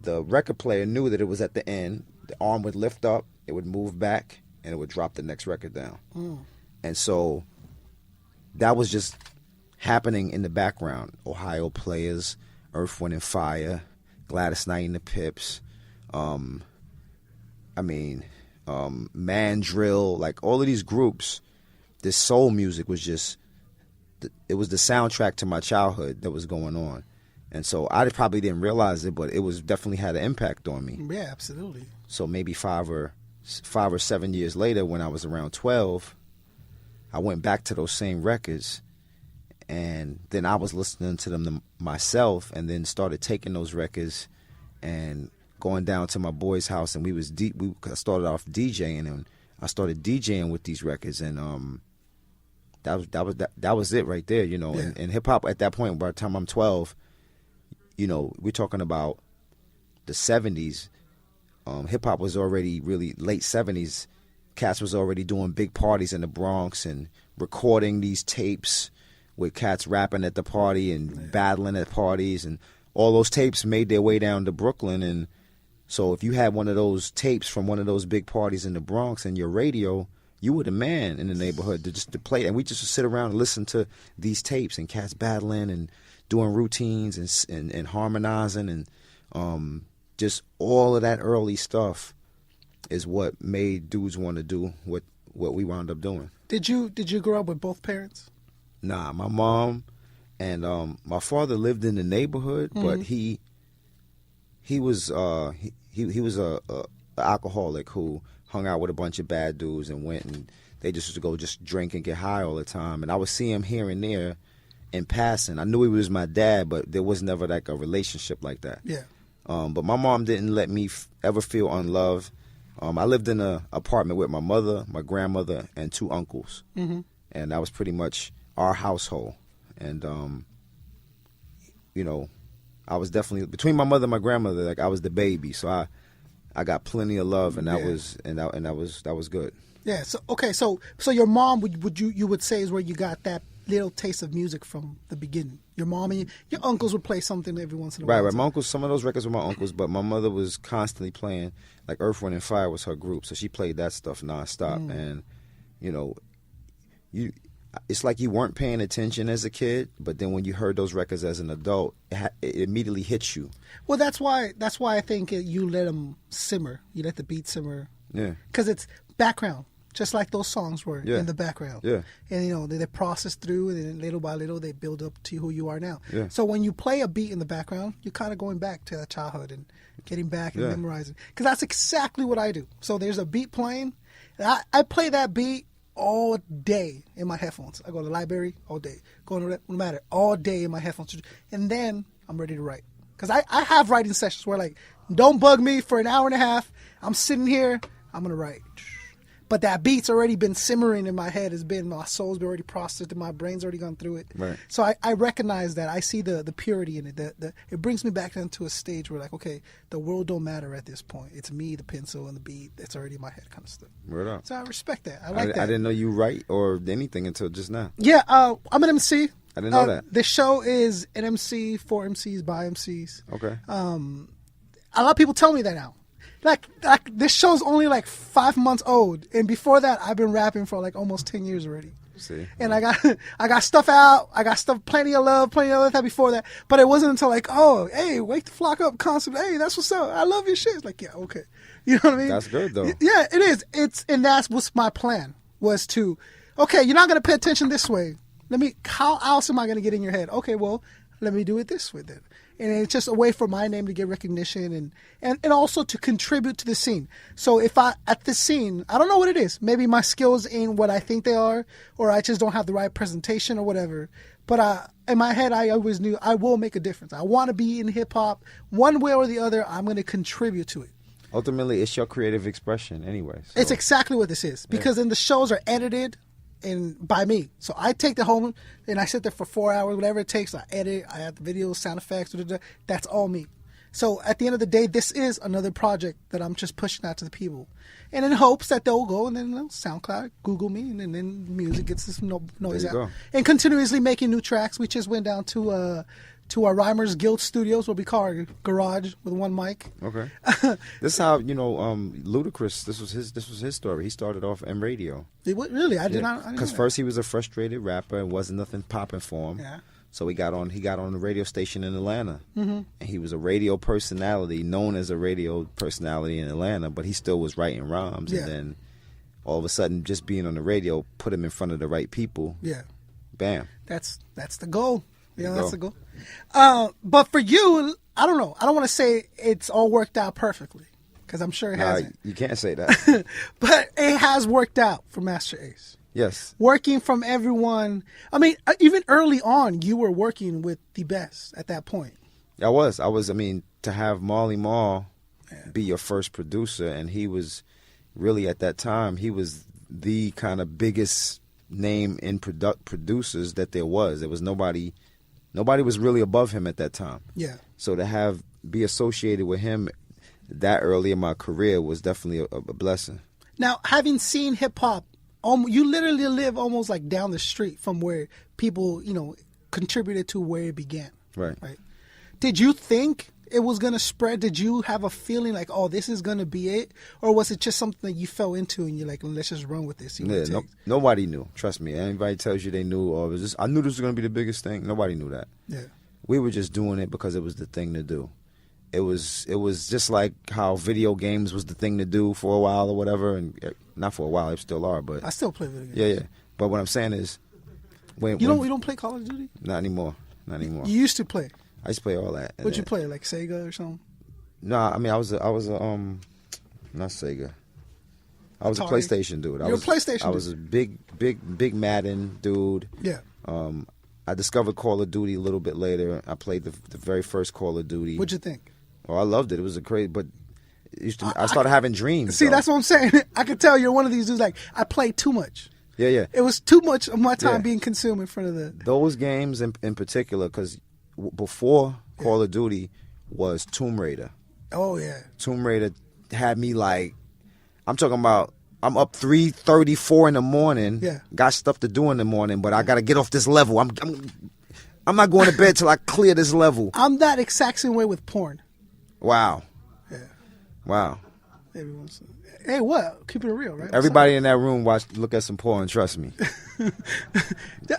the record player knew that it was at the end. The arm would lift up, it would move back, and it would drop the next record down. And so that was just happening in the background. Ohio Players, Earth, Wind and Fire, Gladys Knight and the Pips, Mandrill, like all of these groups, this soul music was just, it was the soundtrack to my childhood that was going on. And so I probably didn't realize it, but it was definitely had an impact on me. Yeah, absolutely. So maybe 5 or 7 years later, when I was around 12, I went back to those same records, and then I was listening to them myself, and then started taking those records and going down to my boy's house, and I started off DJing, and I started DJing with these records, and that was it right there, you know. Yeah. And hip hop at that point, by the time I'm 12, you know, we're talking about the 70s. Hip hop was already really late 70s. Cats was already doing big parties in the Bronx and recording these tapes with cats rapping at the party and battling at parties, and all those tapes made their way down to Brooklyn. And so if you had one of those tapes from one of those big parties in the Bronx in your radio, you were the man in the neighborhood to play. And we just would sit around and listen to these tapes and cats battling and doing routines and harmonizing, and just all of that early stuff is what made dudes want to do what we wound up doing. Did you grow up with both parents? Nah, my mom and my father lived in the neighborhood, but he was a alcoholic who hung out with a bunch of bad dudes and went, and they just used to go just drink and get high all the time. And I would see him here and there in passing. I knew he was my dad, but there was never like a relationship like that. Yeah. But my mom didn't let me ever feel unloved. I lived in an apartment with my mother, my grandmother, and 2 uncles. And that was pretty much our household. And, you know, I was definitely, between my mother and my grandmother, like I was the baby. So I got plenty of love, and that was good. Yeah. So okay. So your mom you would say is where you got that little taste of music from the beginning. Your mom and your uncles would play something every once in a while. Right. My uncles, some of those records were my uncles, but my mother was constantly playing, like Earth, Wind and Fire was her group, so she played that stuff nonstop. And you know, it's like you weren't paying attention as a kid, but then when you heard those records as an adult, it immediately hits you. Well, that's why I think you let them simmer. You let the beat simmer. Yeah. Because it's background, just like those songs were Yeah. in the background. Yeah. And, you know, they process through, and then little by little, they build up to who you are now. Yeah. So when you play a beat in the background, you're kind of going back to that childhood and getting back and Yeah. memorizing. Because that's exactly what I do. So there's a beat playing. And I play that beat all day in my headphones. I go to the library all day. Go to no matter, all day in my headphones. And then I'm ready to write. Because I have writing sessions where, like, don't bug me for an hour and a half. I'm sitting here. I'm going to write. But that beat's already been simmering in my head. My soul's been already processed and my brain's already gone through it. Right. So I recognize that. I see the purity in it. It brings me back into a stage where, like, okay, the world don't matter at this point. It's me, the pencil, and the beat that's already in my head kind of stuff. Word up. So I respect that. I like that. I didn't know you write or anything until just now. Yeah, I'm an MC. I didn't know that. The show is an MC, for MCs, by MCs. Okay. A lot of people tell me that now. Like this show's only like 5 months old, and before that, I've been rapping for like almost 10 years already. See. And I got stuff out. I got stuff, plenty of love, plenty of other stuff before that. But it wasn't until like, oh, hey, wake the flock up concept. Hey, that's what's up. I love your shit. It's like, yeah, okay. You know what I mean? That's good though. Yeah, it is. And that's what's my plan was to, okay, you're not gonna pay attention this way. How else am I gonna get in your head? Okay, well, let me do it this way then. And it's just a way for my name to get recognition and also to contribute to the scene. So if at the scene, I don't know what it is. Maybe my skills ain't what I think they are, or I just don't have the right presentation or whatever. But in my head, I always knew I will make a difference. I want to be in hip hop. One way or the other, I'm going to contribute to it. Ultimately, it's your creative expression anyway. So. It's exactly what this is. Because then the shows are edited by me. So I take the home and I sit there for 4 hours, whatever it takes. I edit, I add the videos, sound effects, that's all me. So at the end of the day, this is another project that I'm just pushing out to the people. And in hopes that they'll go and then SoundCloud, Google me, and then music gets this noise out. Go. And continuously making new tracks. We just went down to our Rhymers Guild Studios, what we call our garage with one mic. Okay. This is how, Ludacris, this was his story. He started off in radio. Really? I did not. Because first he was a frustrated rapper and wasn't nothing popping for him. Yeah. So he got on the radio station in Atlanta. Mm-hmm. And he was a radio personality, known as a radio personality in Atlanta, but he still was writing rhymes. Yeah. And then all of a sudden, just being on the radio put him in front of the right people. Yeah. Bam. That's the goal. Yeah, that's the Go. goal. But for you, I don't know. I don't want to say it's all worked out perfectly, because I'm sure it hasn't. You can't say that. But it has worked out for Masta Ace. Yes. Working from everyone. I mean, even early on, you were working with the best at that point. I was. I mean, to have Marley Marl be your first producer, and he was really, at that time, he was the kind of biggest name in producers that there was. There was nobody was really above him at that time. Yeah. So to be associated with him that early in my career was definitely a blessing. Now, having seen hip hop, you literally live almost like down the street from where people, contributed to where it began. Right. Right. Did you think it was going to spread? Did you have a feeling like, oh, this is going to be it? Or was it just something that you fell into and you're like, let's just run with this? Nobody knew. Trust me. Anybody tells you they knew, or I knew this was going to be the biggest thing. Nobody knew that. Yeah. We were just doing it because it was the thing to do. It was just like how video games was the thing to do for a while or whatever, and not for a while, they still are. But I still play video games. Yeah. But what I'm saying is, you don't play Call of Duty? Not anymore. You used to play. I used to play all that. What'd you play, like Sega or something? No, I mean I was a not Sega. I was Atari. a PlayStation dude. You're a PlayStation dude. I was a big Madden dude. Yeah. I discovered Call of Duty a little bit later. I played the very first Call of Duty. What'd you think? Oh, I loved it. It was but I started having dreams. See, that's what I'm saying. I could tell you're one of these dudes like, I played too much. Yeah. It was too much of my time being consumed in front of those games in particular, because before Call of Duty was Tomb Raider. Oh, yeah. Tomb Raider had me like, I'm talking about, I'm up 3:30, 4 in the morning. Yeah. Got stuff to do in the morning, but I got to get off this level. I'm not going to bed till I clear this level. I'm that exact same way with porn. Wow. Yeah. Wow. Hey, what? Keep it real, right? Everybody in that room look at some porn. Trust me.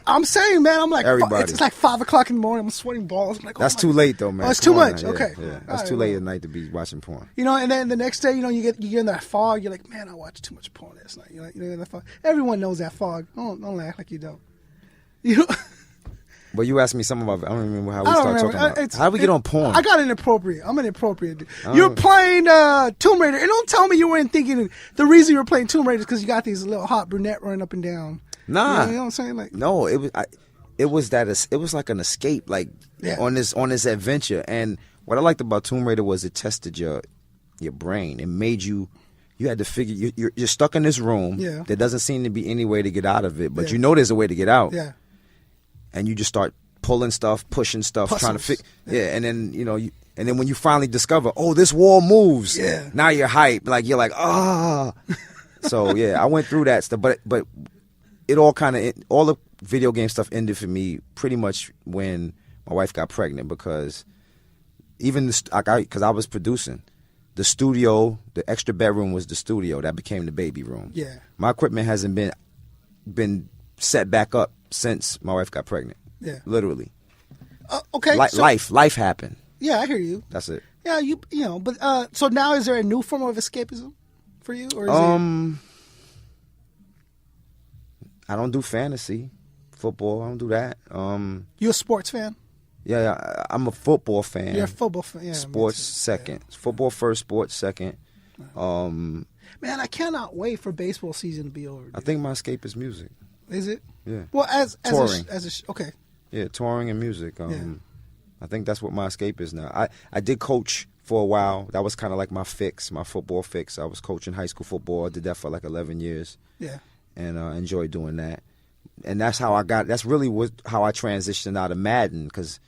I'm saying, man. I'm like, Everybody. it's like 5 o'clock in the morning. I'm sweating balls. I'm like, That's too late, though, man. Oh, it's Come too on much. now. Okay, Yeah. All That's right, too late at night to be watching porn. You know, and then the next day, you know, you get in that fog. You're like, man, I watched too much porn last night. You're in that fog. Everyone knows that fog. Don't act like you don't. You know. But you asked me something about. I don't remember how we started talking about. How did we get on porn? I got inappropriate. I'm inappropriate. Dude. You're playing Tomb Raider, and don't tell me you weren't thinking the reason you were playing Tomb Raider is because you got these little hot brunette running up and down. Nah, you know what I'm saying? Like, no, it was like an escape, like on this adventure. And what I liked about Tomb Raider was it tested your brain. It made you had to figure you're stuck in this room. Yeah. There doesn't seem to be any way to get out of it, but you know there's a way to get out. Yeah. And you just start pulling stuff, pushing stuff, Puzzles. trying to fix. Yeah, and then and then when you finally discover, oh, this wall moves. Yeah. Now you're hyped, like you're like, ah. So yeah, I went through that stuff, but it all all the video game stuff ended for me pretty much when my wife got pregnant, because even because I was producing the studio, the extra bedroom was the studio that became the baby room. Yeah. My equipment hasn't been set back up since my wife got pregnant. Yeah. Literally. Okay. Life happened. Yeah, I hear you. That's it. Yeah, you know, but so now is there a new form of escapism for you, or is I don't do fantasy football. I don't do that. you a sports fan? Yeah, I'm a football fan. You're a football fan. Yeah, sports second. Yeah. Football first, sports second. Man, I cannot wait for baseball season to be over. Dude. I think my escape is music. Is it? Yeah. Well, as touring. Okay. Yeah, touring and music. I think that's what my escape is now. I did coach for a while. That was kind of like my fix, my football fix. I was coaching high school football. I did that for like 11 years. Yeah. And enjoyed doing that. And that's how that's really how I transitioned out of Madden, because,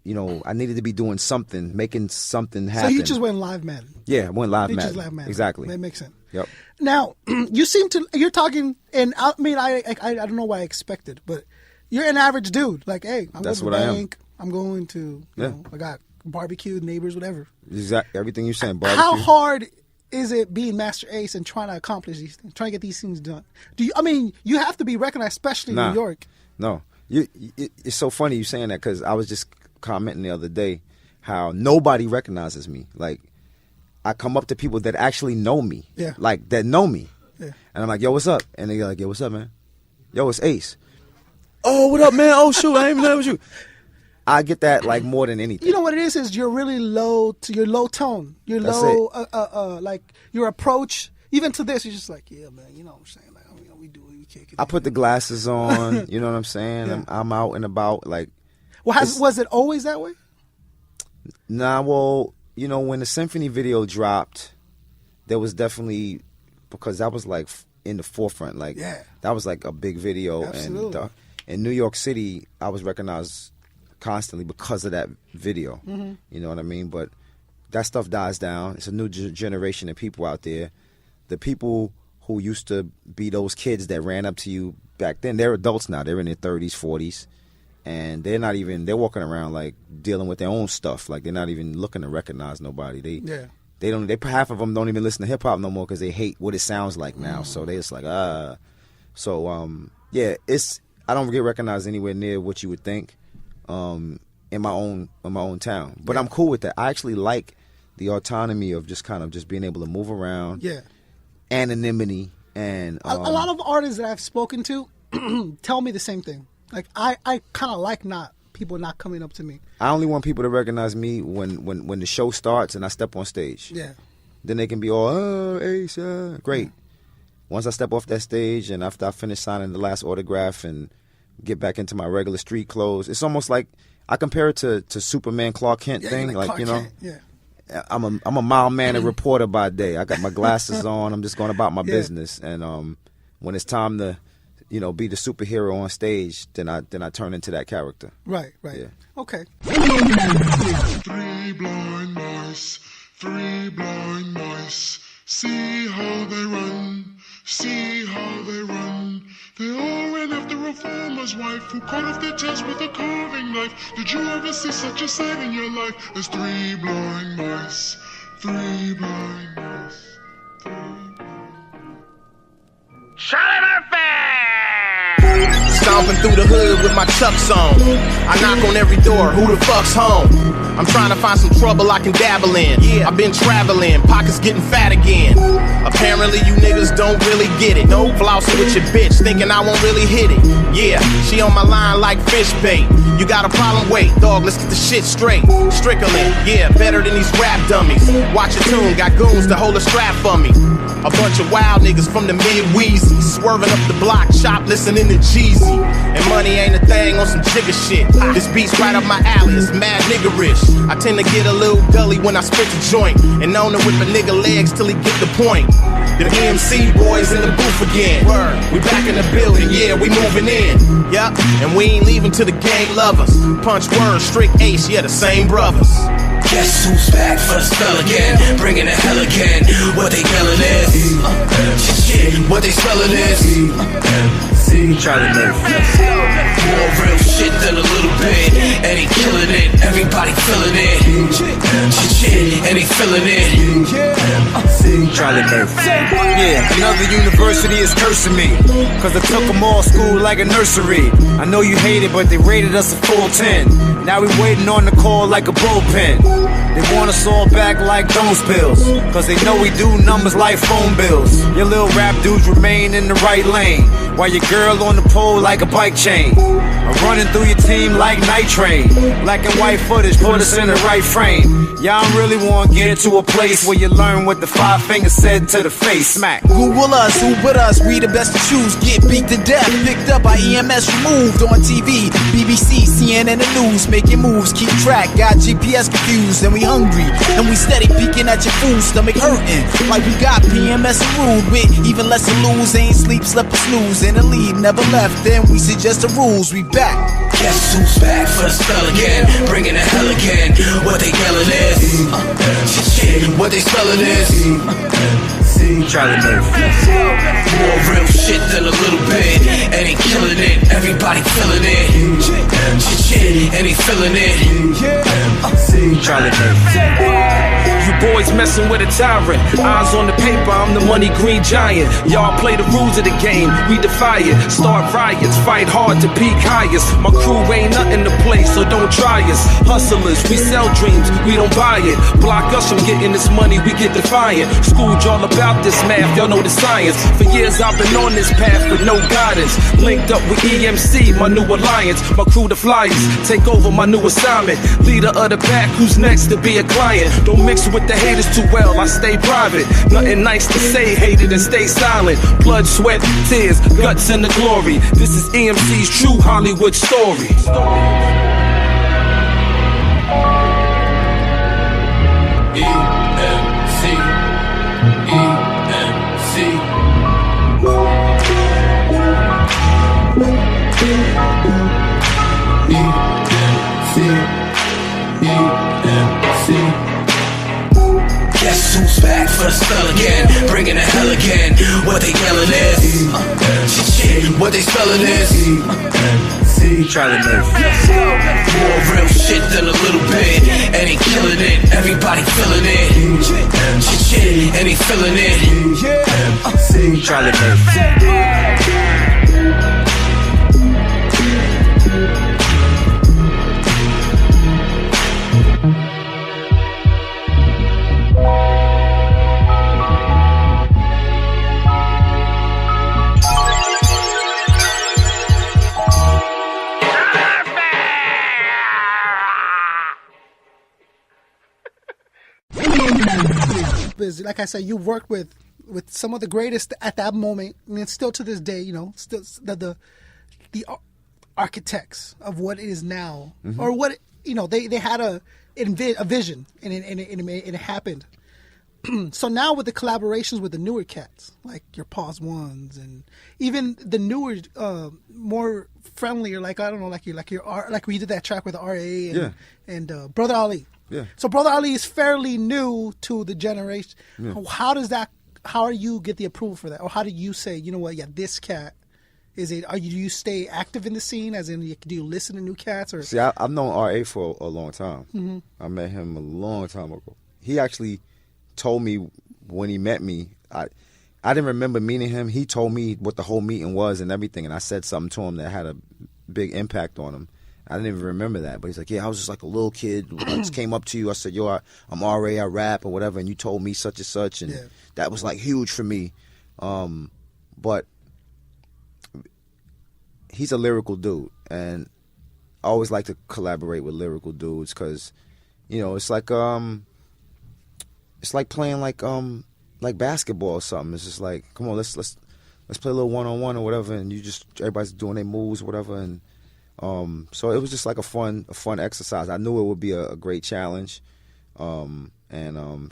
I needed to be doing something, making something happen. So you just went live Madden? Yeah, went live Madden. Just live Madden. Exactly. That makes sense. Yep. Now, you're talking, and I mean, I don't know what I expected, but you're an average dude. Like, hey, I'm going to the bank. I'm going to, I got barbecue, neighbors, whatever. Exactly. Everything you're saying, barbecue. How hard is it being Masta Ace and trying to accomplish these things, trying to get these things done? You have to be recognized, especially in New York. No. It's so funny you saying that, because I was just commenting the other day how nobody recognizes me. Like, I come up to people that actually know me. Yeah. Like, that know me. Yeah. And I'm like, yo, what's up? And they're like, yo, what's up, man? Yo, it's Ace. Oh, what up, man? Oh, shoot, I ain't even know it was you. I get that like more than anything. You know what it is you're really low tone. You're That's low, like your approach, even to this, you're just like, yeah, man, you know what I'm saying? Like, we do it, we kick it. I put the glasses on, you know what I'm saying? Yeah. I'm out and about, like. Well, was it always that way? Nah, well, when the Symphony video dropped, there was definitely, because that was like in the forefront, like that was like a big video. Absolutely. And in New York City, I was recognized constantly because of that video. Mm-hmm. You know what I mean? But that stuff dies down. It's a new generation of people out there. The people who used to be those kids that ran up to you back then, they're adults now. They're in their 30s, 40s. And they're walking around like dealing with their own stuff. Like, they're not even looking to recognize nobody. Half of them don't even listen to hip hop no more because they hate what it sounds like now. So they just like, So, I don't get recognized anywhere near what you would think. In my own town, but I'm cool with that. I actually like the autonomy of just kind of just being able to move around. Yeah, anonymity, and a lot of artists that I've spoken to tell me the same thing. Like, I kind of like people not coming up to me. I only want people to recognize me when the show starts and I step on stage. Yeah, then they can be all, oh, Ace, great. Once I step off that stage and after I finish signing the last autograph and get back into my regular street clothes, it's almost like I compare it to Superman Clark Kent thing. Like Clark Kent. I'm a mild mannered reporter by day. I got my glasses on. I'm just going about my business. And when it's time to, be the superhero on stage, then I turn into that character. Right. Yeah. Okay. Three blind mice, see how they run, see how they run. They all ran after a farmer's wife who cut off their tails with a carving knife. Did you ever see such a sight in your life as three blind mice, three blind mice? Charlie Murphy! Stomping through the hood with my Chucks on. I knock on every door, who the fuck's home? I'm trying to find some trouble I can dabble in. Yeah, I've been traveling, pockets getting fat again. Apparently you niggas don't really get it. No flossing with your bitch, thinking I won't really hit it. Yeah, she on my line like fish bait. You got a problem? Wait, dog, let's get the shit straight. Strickland, yeah, better than these rap dummies. Watch your tune, got goons to hold a strap for me. A bunch of wild niggas from the mid-Wheezy, swerving up the block, shop listening to Jeezy. And money ain't a thing on some jigger shit. This beat's right up my alley, it's mad niggerish. I tend to get a little gully when I spit the joint, and known to whip a nigga legs till he get the point. The EMC boys in the booth again. We back in the building, yeah, we moving in. Yup, and we ain't leaving till the gang love us. Punch word, strict ace, yeah, the same brothers. Guess who's back for the spell again? Bringing the hell again. What they yelling is shit, what they spelling is Charlie Murphy. more real shit than a little bit. And he killing it, everybody feeling it. Shit, and he feeling it. Charlie Murphy. Yeah, another university is cursing me, cause I took them all school like a nursery. I know you hate it, but they rated us a full 10. Now we waiting on the call like a bullpen. They want us all back like dome spills, cause they know we do numbers like phone bills. Your little rap dudes remain in the right lane, while your girl on the pole like a bike chain. I'm running through your team like night train. Black and white footage put us in the right frame. Y'all really wanna get to a place where you learn what the 5 fingers said to the face. Smack. Google us, who with us, we the best to choose. Get beat to death, picked up by EMS, removed on TV, BBC, CNN, the news, making moves, keep track, got GPS confused, and we hungry, and we steady peeking at your food, stomach hurting, like we got PMS and rude with even less to lose, ain't sleep, slept or snooze, in the lead, never left, then we suggest the rules, we back. Guess who's back for the spell again? Bringing the hell again. What they yelling is shit, what they spelling is Charlie Murphy. more real shit than a little bit. And he killing it, everybody feeling it. Shit, and he feeling it. Charlie Murphy. You boys messing with a tyrant. Eyes on the paper, I'm the money green giant. Y'all play the rules of the game, we defy it. Start riots, fight hard to peak highest. My crew ain't nothing to play, so don't try us. Hustlers, we sell dreams, we don't buy it. Block us from getting this money, we get defiant. Schooled y'all about this math, y'all know the science. For years I've been on this path with no guidance. Linked up with EMC, my new alliance. My crew the flyers, take over my new assignment. Leader of the pack, who's next to be a client. Don't mix with the haters too well, I stay private. Nothing nice to say, hate it and stay silent. Blood, sweat, tears, guts and the glory. This is EMC's true Hollywood story. Guess who's back for the spell again? Bringing the hell again. What they yelling is shit, what they spelling is Charlie Murphy. more real shit than a little bit. And he killing it, everybody feeling it. Shit, and he feeling it. Charlie Murphy. Is, like I said, you worked with some of the greatest at that moment, and still to this day, you know, still the architects of what it is now, or what, you know, they had a vision, and it happened. So now with the collaborations with the newer cats, like your Pause Ones, and even the newer, more friendlier, like I don't know, like we did that track with RA and Brother Ali. Yeah. So Brother Ali is fairly new to the generation. Yeah. How do you get the approval for that? Or how do you say, you know what, yeah, this cat is it? Do you stay active in the scene? As in, do you listen to new cats? Or see, I've known RA for a long time. I met him a long time ago. He actually told me when he met me I didn't remember meeting him. He told me what the whole meeting was and everything, and I said something to him that had a big impact on him. I didn't even remember that, but he's like, yeah, I was just like a little kid. I just came up to you. I said, yo, I'm RA, I rap or whatever, and you told me such and such, and that was like huge for me. But he's a lyrical dude, and I always like to collaborate with lyrical dudes because, you know, it's like playing like basketball or something. It's just like, come on, let's play a little one-on-one or whatever, and everybody's doing their moves or whatever, and so it was just like a fun exercise. I knew it would be a great challenge, so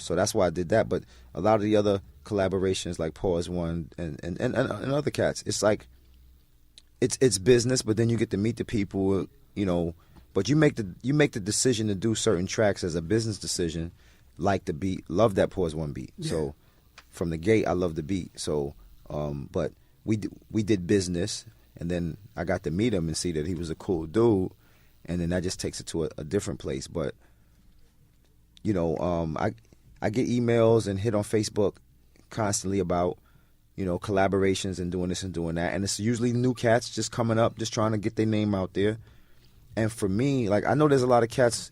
that's why I did that. But a lot of the other collaborations, like Pause One and other cats, it's like it's business, but then you get to meet the people, you know. But you make the decision to do certain tracks as a business decision, like the beat, love that Pause One beat. Yeah. So from the gate, I love the beat. So, but we did business. And then I got to meet him and see that he was a cool dude, and then that just takes it to a different place. But, you know, I get emails and hit on Facebook constantly about, you know, collaborations and doing this and doing that. And it's usually new cats just coming up, just trying to get their name out there. And for me, like, I know there's a lot of cats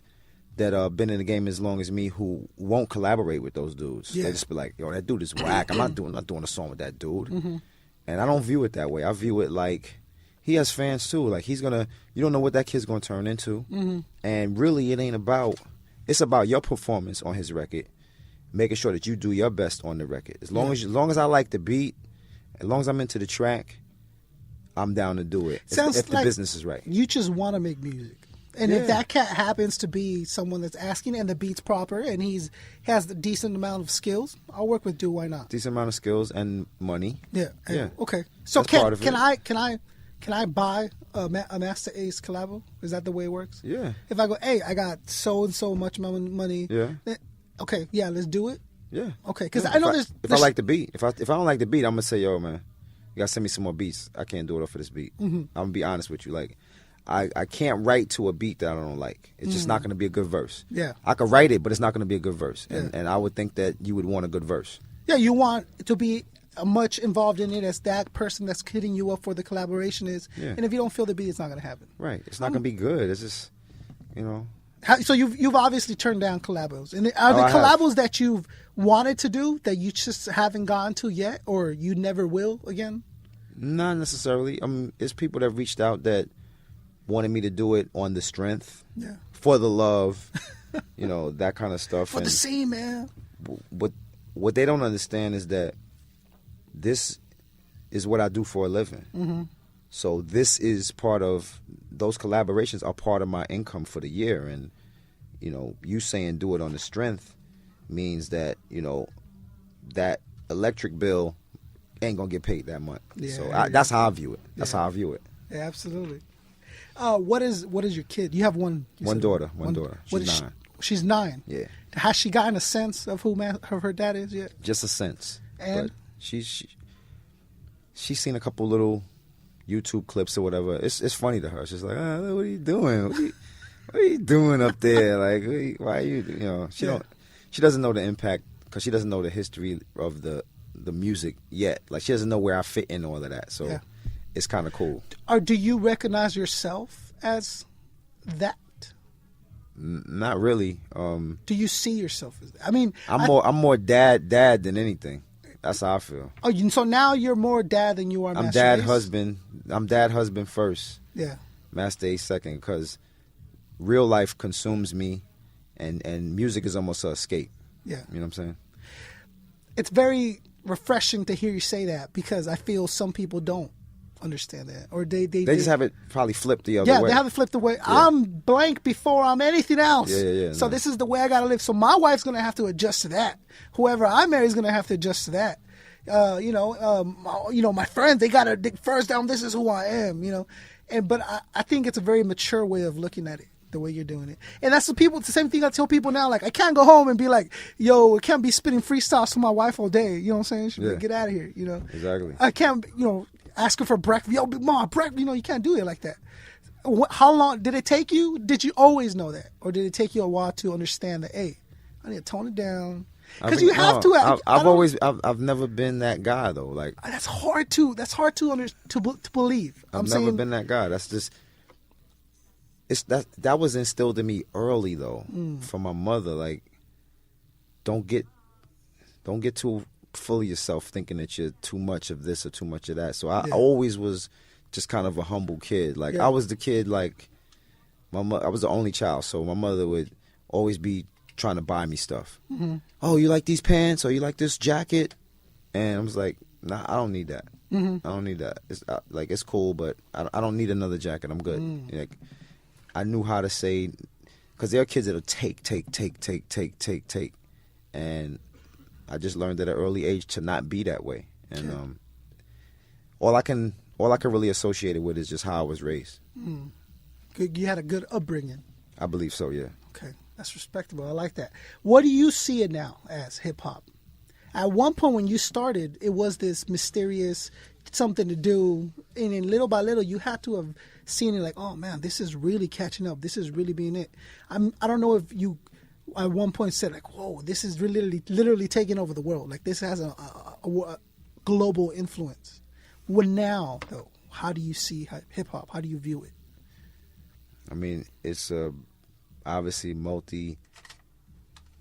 that been in the game as long as me who won't collaborate with those dudes. Yeah. They just be like, yo, that dude is whack. I'm not doing a song with that dude. Mm-hmm. And I don't view it that way. I view it like he has fans too. Like you don't know what that kid's gonna turn into. Mm-hmm. And really, it's about your performance on his record, making sure that you do your best on the record. As long as I like the beat, as long as I'm into the track, I'm down to do it. If the business is right. You just want to make music. And if that cat happens to be someone that's asking and the beat's proper and has the decent amount of skills, I'll work with dude. Why not? Decent amount of skills and money. Yeah. Okay. So can I buy a Masta Ace collabo? Is that the way it works? Yeah. If I go, hey, I got so and so much money. Yeah. Okay. Yeah. Let's do it. Yeah. Okay. Because I know if I like the beat, if I don't like the beat, I'm gonna say, yo, man, you gotta send me some more beats. I can't do it for this beat. Mm-hmm. I'm gonna be honest with you, like. I can't write to a beat that I don't like. It's just not going to be a good verse. Yeah. I could write it, but it's not going to be a good verse. And I would think that you would want a good verse. Yeah, you want to be much involved in it as that person that's hitting you up for the collaboration is. Yeah. And if you don't feel the beat, it's not going to happen. Right. It's not going to be good. It's just, you know. So you've obviously turned down collabos. And are the collabos that you've wanted to do that you just haven't gone to yet or you never will again? Not necessarily. It's people that reached out that wanted me to do it on the strength, for the love, you know, that kind of stuff. For the scene, man. What they don't understand is that this is what I do for a living. Mm-hmm. So this is part of, those collaborations are part of my income for the year. And, you know, you saying do it on the strength means that, you know, that electric bill ain't going to get paid that much. Yeah, so that's how I view it. That's how I view it. Yeah, absolutely. What is your kid? You have one. One daughter. She's 9. She's 9. Yeah. Has she gotten a sense of who her dad is yet? Just a sense. And but she's seen a couple little YouTube clips or whatever. It's funny to her. She's like, oh, what are you doing? What are you doing up there? Like, why are you? You know, she doesn't know the impact because she doesn't know the history of the music yet. Like, she doesn't know where I fit in all of that. So. Yeah. It's kind of cool. Or do you recognize yourself as that? Not really. Do you see yourself as that? I mean, I'm more dad than anything. That's how I feel. Oh, so now you're more dad than you are Masta Ace? I'm dad husband first. Yeah. Masta Ace second, because real life consumes me, and music is almost an escape. Yeah. You know what I'm saying? It's very refreshing to hear you say that because I feel some people don't understand that, or they just have it probably flipped the other way. Yeah, they have it flipped the way. Yeah. I'm blank before I'm anything else. Yeah. So this is the way I gotta live. So my wife's gonna have to adjust to that. Whoever I marry is gonna have to adjust to that. My friends, they gotta dig first down. This is who I am. You know, but I think it's a very mature way of looking at it. The way you're doing it. And that's the same thing I tell people now. Like, I can't go home and be like, yo, I can't be spitting freestyles to my wife all day. You know what I'm saying? She'll be like, get out of here, you know? Exactly. I can't, ask her for breakfast. Yo, mom, breakfast. You can't do it like that. How long did it take you? Did you always know that? Or did it take you a while to understand that, hey, I need to tone it down. Because you have to. I've never been that guy though. Like that's hard to believe. I've never been that guy. That's just that was instilled in me early though from my mother. Like don't get too full of yourself thinking that you're too much of this or too much of that. So I always was just kind of a humble kid. Like I was the kid like I was the only child, so my mother would always be trying to buy me stuff. Mm-hmm. Oh, you like these pants? Or you like this jacket? And I was like, nah, I don't need that. Mm-hmm. I don't need that. It's it's cool, but I don't need another jacket. I'm good. Like I knew how to say, because there are kids that'll take, and I just learned at an early age to not be that way. And all I can really associate it with is just how I was raised. Mm. Good. You had a good upbringing. I believe so. Yeah. Okay. That's respectable. I like that. What do you see it now as hip-hop? At one point when you started, it was this mysterious something to do, and then little by little, you had to have seen it like, oh, man, this is really catching up. This is really being it. I don't know if you at one point said, like, whoa, this is really literally taking over the world. Like, this has a global influence. Well, now, though, how do you see hip-hop? How do you view it? I mean, it's obviously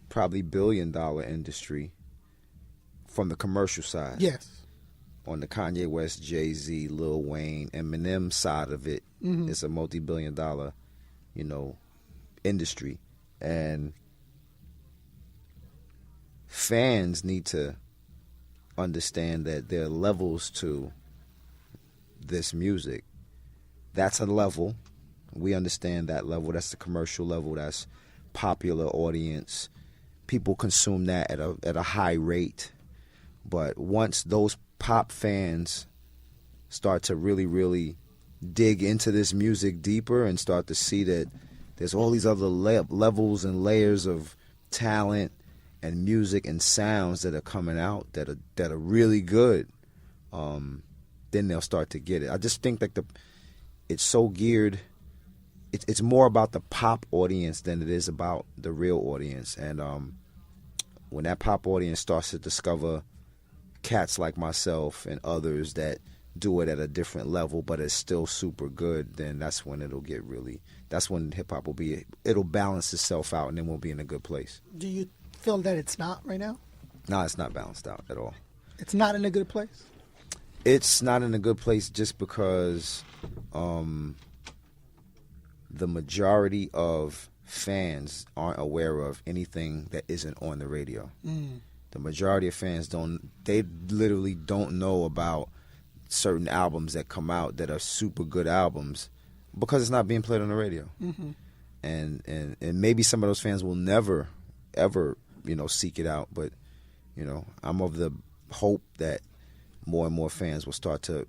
probably billion-dollar industry from the commercial side. Yes. On the Kanye West, Jay-Z, Lil Wayne, Eminem side of it, it's a multi-billion-dollar, industry. And fans need to understand that there are levels to this music. That's a level. We understand that level. That's the commercial level. That's popular audience. People consume that at a high rate. But once those pop fans start to really, really dig into this music deeper and start to see that there's all these other levels and layers of talent and music and sounds that are coming out that are really good, then they'll start to get it. I just think that it's so geared. It's more about the pop audience than it is about the real audience. And when that pop audience starts to discover cats like myself and others that do it at a different level, but it's still super good, then that's when it'll get really. That's when hip hop it'll balance itself out, and then we'll be in a good place. Do you feel that it's not right now? No, it's not balanced out at all. It's not in a good place? It's not in a good place just because the majority of fans aren't aware of anything that isn't on the radio. The majority of fans they literally don't know about certain albums that come out that are super good albums because it's not being played on the radio. Mm-hmm. And maybe some of those fans will never, ever, seek it out. But, I'm of the hope that more and more fans will start to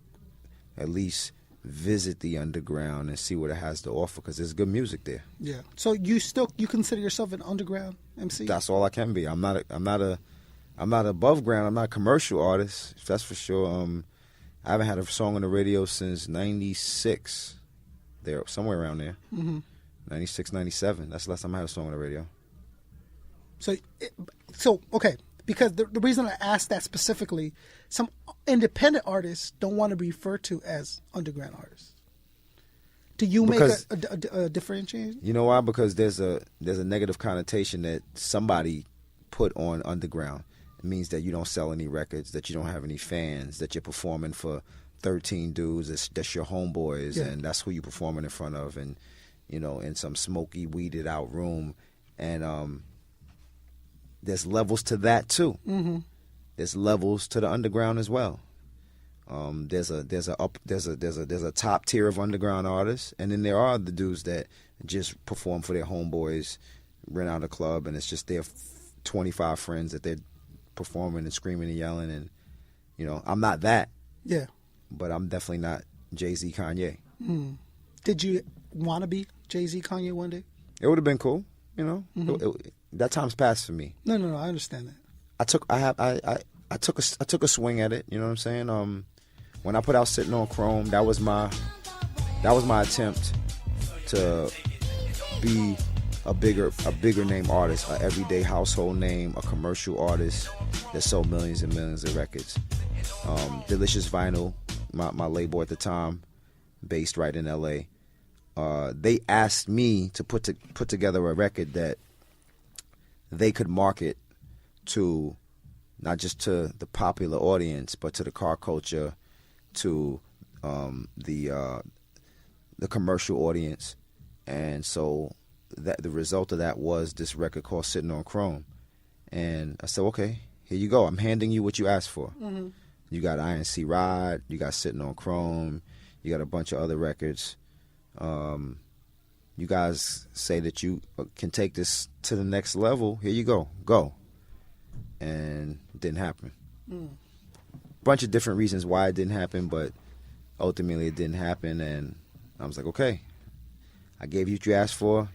at least visit the underground and see what it has to offer because there's good music there. Yeah. So you consider yourself an underground MC? That's all I can be. I'm not above ground. I'm not a commercial artist. That's for sure. I haven't had a song on the radio since '96. There, somewhere around there. Mm-hmm. 96, 97. That's the last time I had a song on the radio. So okay. Because the reason I asked that specifically, some independent artists don't want to be referred to as underground artists. Do you make a differentiation? You know why? Because there's a negative connotation that somebody put on underground. It means that you don't sell any records, that you don't have any fans, that you're performing for 13 dudes, that's your homeboys, and that's who you're performing in front of, and in some smoky, weeded out room, and there's levels to that too. Mm-hmm. There's levels to the underground as well. There's a top tier of underground artists, and then there are the dudes that just perform for their homeboys, rent out a club, and it's just their 25 friends that they're performing and screaming and yelling, and I'm not that. Yeah. But I'm definitely not Jay-Z, Kanye. Did you want to be Jay-Z, Kanye one day? It would have been cool, Mm-hmm. That time's passed for me. No, I understand that. I took a swing at it. You know what I'm saying? When I put out Sitting on Chrome, that was my attempt to be a bigger name artist, a everyday household name, a commercial artist that sold millions and millions of records. Delicious Vinyl, my label at the time, based right in LA. They asked me to put together a record that they could market to not just to the popular audience, but to the car culture, to the commercial audience. And so that the result of that was this record called Sitting on Chrome. And I said, okay, here you go. I'm handing you what you asked for. Mm-hmm. You got INC Ride, you got Sitting on Chrome, you got a bunch of other records. You guys say that you can take this to the next level. Here you go. Go. And it didn't happen. Bunch of different reasons why it didn't happen, but ultimately it didn't happen. And I was like, okay, I gave you what you asked for.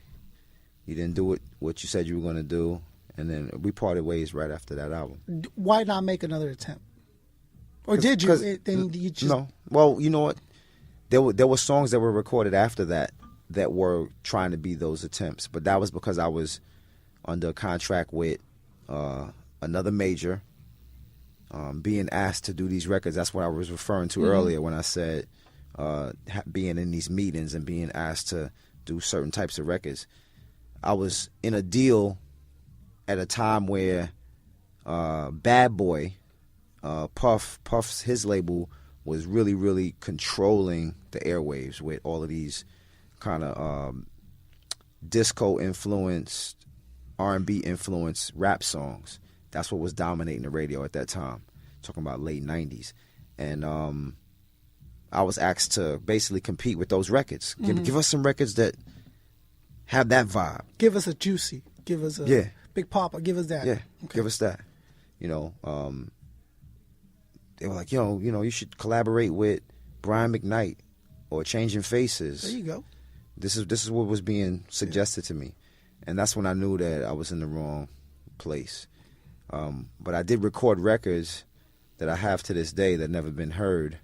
You didn't do what you said you were going to do. And then we parted ways right after that album. Why not make another attempt? Or did you? Then you just... No. Well, you know what? There were songs that were recorded after that were trying to be those attempts. But that was because I was under a contract with another major, being asked to do these records. That's what I was referring to earlier when I said being in these meetings and being asked to do certain types of records. I was in a deal at a time where Bad Boy, Puff's his label, was really, really controlling the airwaves with all of these kind of disco-influenced, R&B-influenced rap songs. That's what was dominating the radio at that time, talking about late 90s. And I was asked to basically compete with those records. Give us some records that have that vibe. Give us a Juicy. Give us a Big Papa. Give us that. Yeah, okay. Give us that. You know, they were like, you should collaborate with Brian McKnight or Changing Faces. There you go. This is what was being suggested to me. And that's when I knew that I was in the wrong place. But I did record records that I have to this day that never been heard,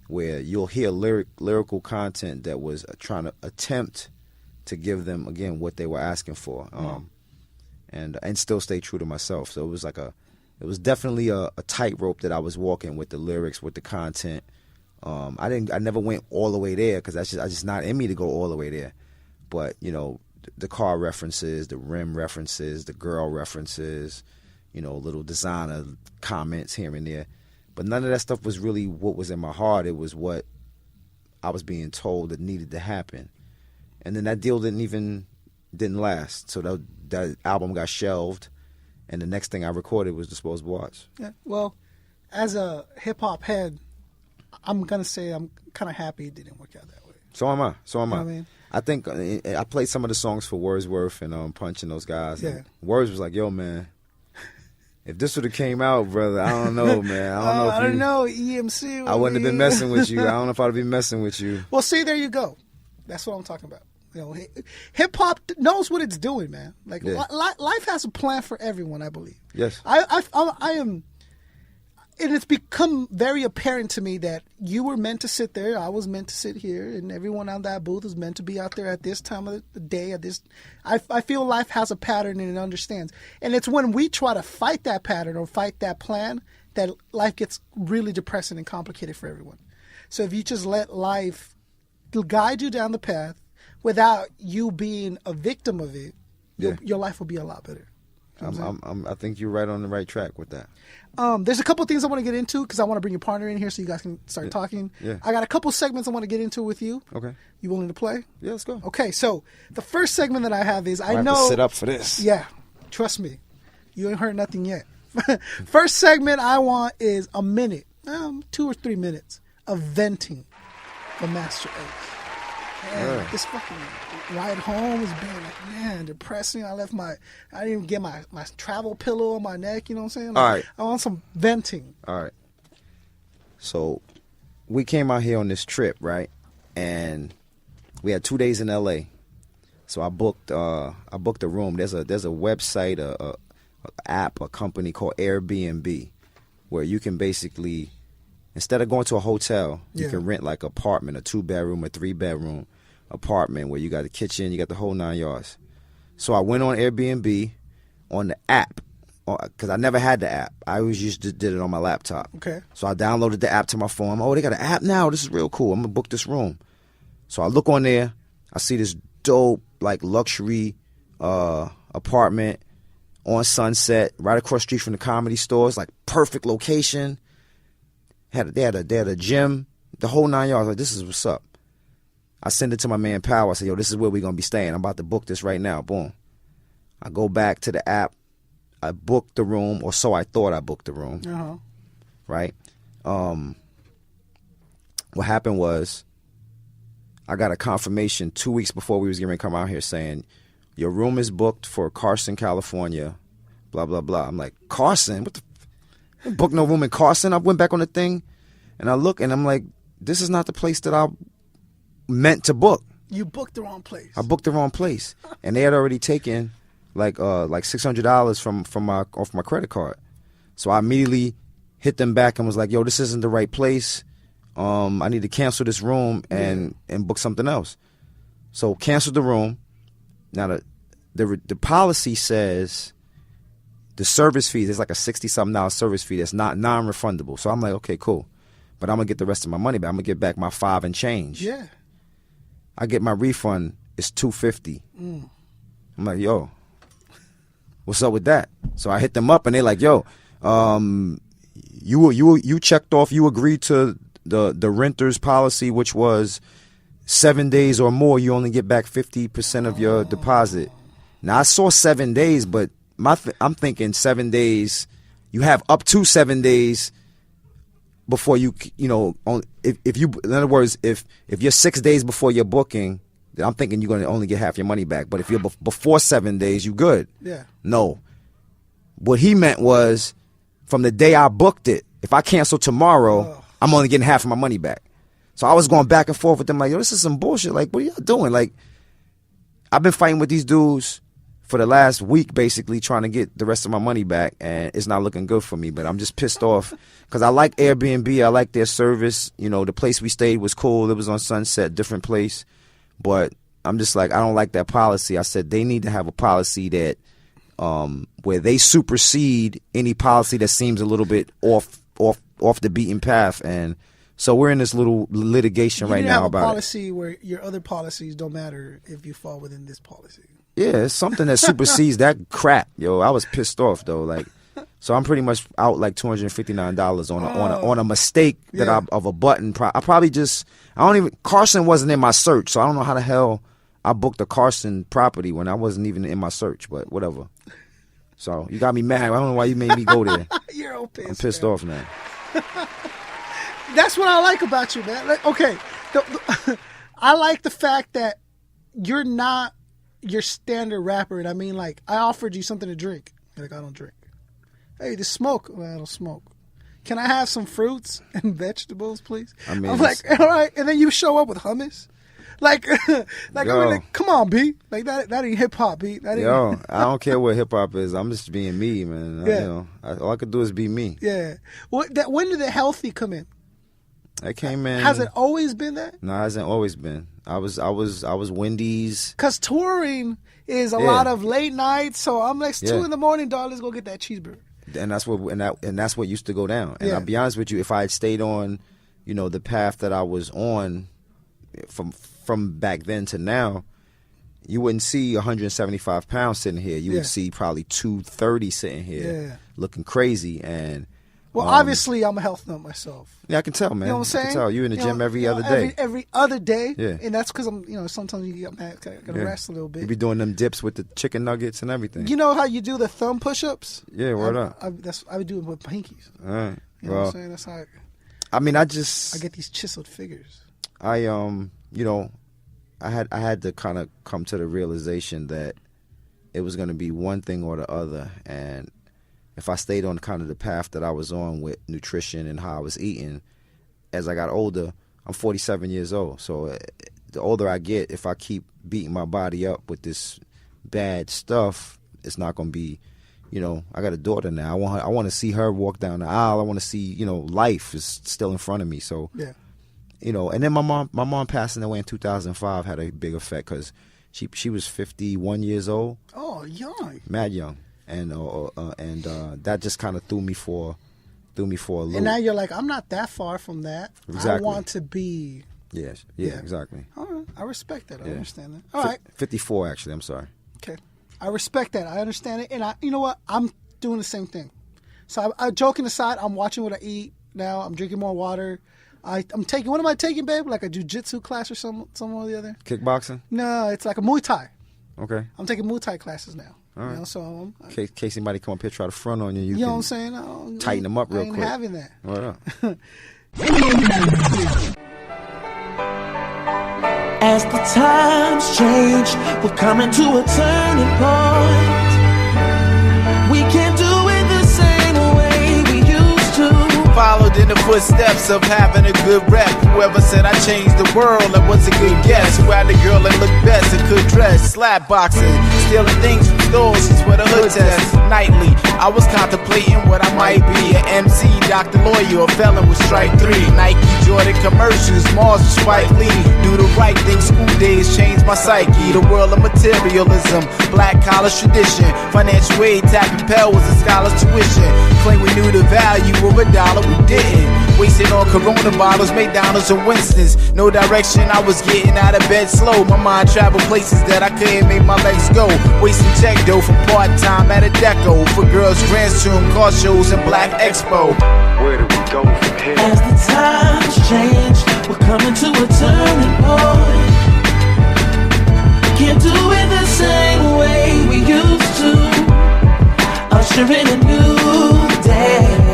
where you'll hear lyrical content that was trying to attempt to give them, again, what they were asking for, and still stay true to myself. So it was definitely a tightrope that I was walking with the lyrics, with the content. I never went all the way there because I just not in me to go all the way there. But the car references, the rim references, the girl references, little designer comments here and there. But none of that stuff was really what was in my heart. It was what I was being told that needed to happen. And then that deal didn't last. So that album got shelved, and the next thing I recorded was Disposable Arts. Yeah. Well, as a hip hop head, I'm gonna say I'm kind of happy it didn't work out that way. So am I. You know what I mean? I think I played some of the songs for Wordsworth and Punch and those guys. Yeah. And Words was like, "Yo, man, if this would have came out, brother, I don't know, man. I don't know. EMC. I wouldn't have been messing with you. I don't know if I'd have been messing with you." Well, see, there you go. That's what I'm talking about. Hip hop knows what it's doing, man. Like life has a plan for everyone, I believe. Yes. I am, and it's become very apparent to me that you were meant to sit there, I was meant to sit here, and everyone on that booth is meant to be out there at this time of the day. I feel life has a pattern and it understands, and it's when we try to fight that pattern or fight that plan that life gets really depressing and complicated for everyone. So if you just let life guide you down the path, without you being a victim of it, your life will be a lot better. I think you're right on the right track with that. There's a couple of things I want to get into because I want to bring your partner in here so you guys can start talking. Yeah. I got a couple segments I want to get into with you. Okay. You willing to play? Yeah, let's go. Okay, so the first segment that I have is I have to sit up for this. Yeah, trust me. You ain't heard nothing yet. First segment I want is a minute, 2 or 3 minutes of venting from Masta Ace. Man, this fucking ride home has been depressing. I didn't even get my travel pillow on my neck, you know what I'm saying? Like, all right. I want some venting. All right. So we came out here on this trip, right? And we had 2 days in LA. So I booked a room. There's a website, a app, a company called Airbnb, where you can basically, instead of going to a hotel, you can rent like an apartment, a 2-bedroom, a 3-bedroom apartment where you got a kitchen, you got the whole 9 yards. So I went on Airbnb on the app, because I never had the app. I always did it on my laptop. Okay. So I downloaded the app to my phone. Oh, they got an app now. This is real cool. I'm going to book this room. So I look on there. I see this dope, like, luxury apartment on Sunset, right across the street from the Comedy Store. It's like perfect location. They had a gym, the whole 9 yards. Like, this is what's up. I send it to my man Powell. I say, yo, this is where we're going to be staying. I'm about to book this right now. Boom. I go back to the app. I booked the room, or so I thought I booked the room. Uh-huh. Right? What happened was I got a confirmation 2 weeks before we was going to come out here saying, your room is booked for Carson, California, blah, blah, blah. I'm like, Carson? What the I booked no room in Carson. I went back on the thing, and I look, and I'm like, this is not the place that I meant to book. You booked the wrong place. I booked the wrong place, and they had already taken like $600 off my credit card. So I immediately hit them back and was like, yo, this isn't the right place. I need to cancel this room and book something else. So canceled the room. Now the policy says the service fee, there's like a $60-something service fee that's not non-refundable. So I'm like, okay, cool. But I'm going to get the rest of my money back. I'm going to get back my $5 and change. Yeah. I get my refund, it's $250. I'm like, yo, what's up with that? So I hit them up, and they're like, yo, you checked off, you agreed to the renter's policy, which was 7 days or more, you only get back 50% of your deposit. Now, I saw 7 days, but I'm thinking 7 days, you have up to 7 days before if you, in other words, if you're 6 days before your booking, then I'm thinking you're going to only get half your money back. But if you're before 7 days, you good. Yeah. No. What he meant was, from the day I booked it, if I cancel tomorrow, I'm only getting half of my money back. So I was going back and forth with them like, yo, this is some bullshit. Like, what are y'all doing? Like, I've been fighting with these dudes for the last week, basically, trying to get the rest of my money back, and it's not looking good for me. But I'm just pissed off because I like Airbnb. I like their service. You know, the place we stayed was cool. It was on Sunset, different place. But I'm just like, I don't like that policy. I said they need to have a policy that where they supersede any policy that seems a little bit off the beaten path. And so we're in this little litigation right now about it. You have a policy where your other policies don't matter if you fall within this policy. Yeah, it's something that supersedes that crap, yo. I was pissed off though, like, so I'm pretty much out like $259 on a mistake that of a button. I probably Carson wasn't in my search, so I don't know how the hell I booked a Carson property when I wasn't even in my search, but whatever. So you got me mad. I don't know why you made me go there. You're all pissed. I'm pissed off now. That's what I like about you, man. Like, okay, I like the fact that you're not your standard rapper, and I mean, like, I offered you something to drink. You're like, I don't drink. Hey, just smoke. Well, I don't smoke. Can I have some fruits and vegetables, please? I mean, I'm like, all right, and then you show up with hummus. Like, come on, B. Like that ain't hip hop, B. That ain't I don't care what hip hop is. I'm just being me, man. Yeah. All I could do is be me. Yeah. When did the healthy come in? That came in. Has it always been that? No, it hasn't always been. I was Wendy's. Cause touring is a lot of late nights, so I'm like 2 in the morning, dog. Let's go get that cheeseburger. And that's what used to go down. And I'll be honest with you, if I had stayed on, the path that I was on, from back then to now, you wouldn't see 175 pounds sitting here. You would see probably 230 sitting here, looking crazy. And well, obviously, I'm a health nut myself. Yeah, I can tell, man. You know what I'm saying? I can tell. You in the gym every other day. Every other day. Yeah. And that's because I'm, sometimes you get mad. I got to rest a little bit. You be doing them dips with the chicken nuggets and everything. You know how you do the thumb push-ups? Yeah, word up. I would do it with pinkies. All right. You know what I'm saying? That's how I get these chiseled figures. I had to kind of come to the realization that it was going to be one thing or the other, and if I stayed on kind of the path that I was on with nutrition and how I was eating, as I got older, I'm 47 years old, so the older I get, if I keep beating my body up with this bad stuff, it's not going to be, I got a daughter now. I want to see her walk down the aisle. I want to see, life is still in front of me, so. Yeah. And then my mom passing away in 2005 had a big effect because She was 51 years old. Oh, young. Mad young, and that just kind of threw me for a loop. And now you're like, I'm not that far from that. Exactly. I want to be. Yeah, exactly. All right. I respect that. I understand that. All right. 54, actually. I'm sorry. Okay. I respect that. I understand it. And you know what? I'm doing the same thing. So joking aside, I'm watching what I eat now. I'm drinking more water. I'm taking, what am I taking, babe? Like a jiu-jitsu class or some or the other? Kickboxing? No, it's like a Muay Thai. Okay. I'm taking Muay Thai classes now. All right. You know, so in case anybody come up here try to front on you, you know what I'm saying? Tighten them up real quick. I ain't having that. What up? As the times change, we're coming to a turning point. We can't do it the same way we used to. Followed in the footsteps of having a good rep. Whoever said I changed the world, that was a good guess. Who had the girl that looked best and could dress? Slap boxing, stealing things from stores is what a hood test. Nightly, I was contemplating what I might be. An MC, doctor, lawyer, a felon with strike 3. Nike, Jordan commercials, Mars with Spike Lee. Do the right thing, school days changed my psyche. The world of materialism, black college tradition. Financial aid, tapping Pell was a scholar's tuition. Claim we knew the value of a dollar, we didn't. Wasted on Corona bottles, McDonald's and Winston's. No direction, I was getting out of bed slow. My mind traveled places that I couldn't make my legs go. Wasting check dough from part-time at a deco. For girls' grandchildren, car shows and Black Expo. Where do we go from here? As the times change, we're coming to a turning point. Can't do it the same way we used to. Usher in a new day.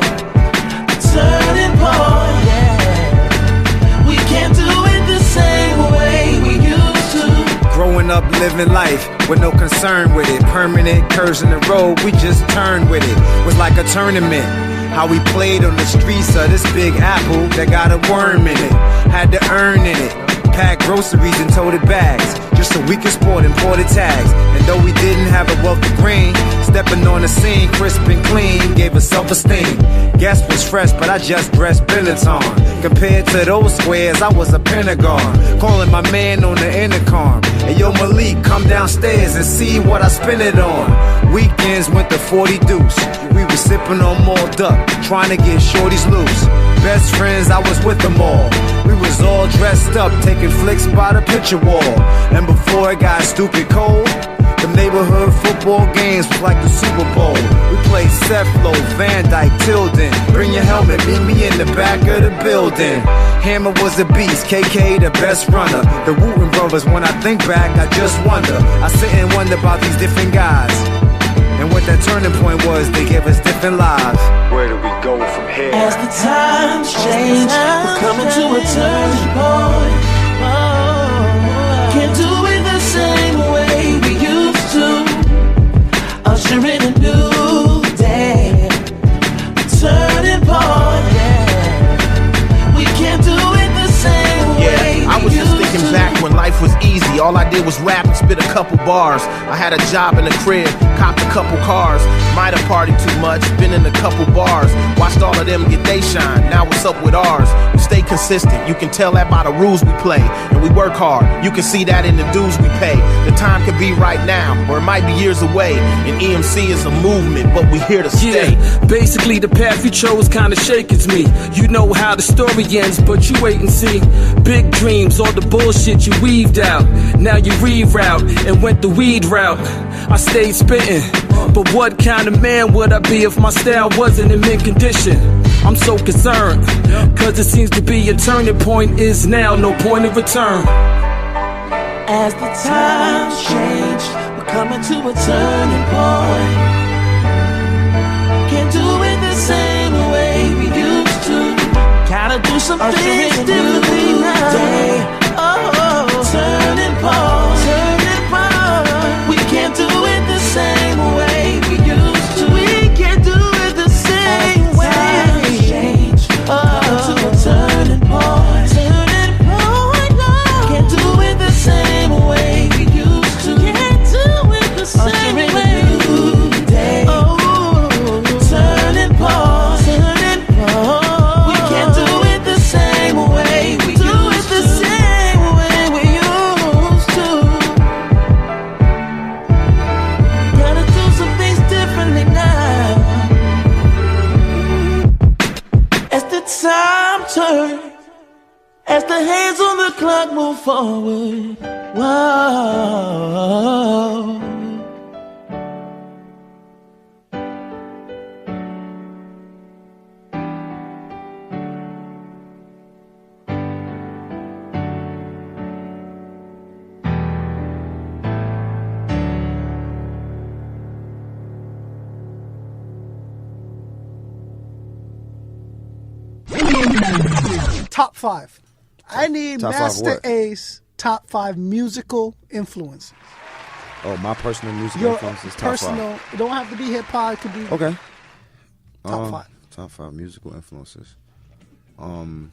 Turning point, yeah. We can't do it the same way we used to. Growing up, living life with no concern with it. Permanent curves in the road, we just turned with it. Was like a tournament. How we played on the streets of this big apple that got a worm in it. Had to earn in it. Packed groceries and toted bags, just so we could sport imported tags. And though we didn't have a wealth of green, stepping on the scene crisp and clean gave us self-esteem. Guess was fresh, but I just dressed Benetton. Compared to those squares, I was a pentagon. Calling my man on the intercom. Hey yo Malik, come downstairs and see what I spend it on. Weekends went to 40 deuce. We was sipping on malt up, trying to get shorties loose. Best friends, I was with them all. We was all dressed up, taking flicks by the picture wall. And before it got stupid cold, the neighborhood football games was like the Super Bowl. We played Cephalon, Van Dyke, Tilden. Bring your helmet, meet me in the back of the building. Hammer was a beast, KK the best runner. The Wooten brothers, when I think back, I just wonder. I sit and wonder about these different guys. And what that turning point was, they gave us different lives. Where do we go from here? As the times change, we're coming to a turning point. Can't do it the same way we used to. Usher in a new day. Turning point, yeah. We can't do it the same way. I was just thinking back when life was easy. All I did was rap and spit a couple bars. I had a job in the crib, copped a couple cars. Might have partied too much, been in a couple bars. Watched all of them get they shine, now what's up with ours? We stay consistent, you can tell that by the rules we play. And we work hard, you can see that in the dues we pay. The time could be right now, or it might be years away. And EMC is a movement, but we here to stay. Yeah, basically the path you chose kinda shakens me. You know how the story ends, but you wait and see. Big dreams, all the bullshit you weaved out. Now you reroute and went the weed route. I stayed spitting, but what kind of man would I be if my style wasn't in mint condition? I'm so concerned, cause it seems to be a turning point is now, no point of return. As the times change, we're coming to a turning point. Can't do it the same way we used to. Gotta do some things differently now. Turning point, turning point. We can't do it the same way we used to. We can't do it the same way. Change, to a turning point, turning point. No. Can't do it the same way we used to. Can't do it the same way. Day. Turning point, turning point. We can't do it the same way we hands on the clock, move forward. Whoa. Top 5. I need Top 5 Masta what? Ace top 5 musical influences. Oh, my personal music Your influences, top personal, 5. it don't have to be hip hop, it could be Okay. top 5. Top 5 musical influences. I'm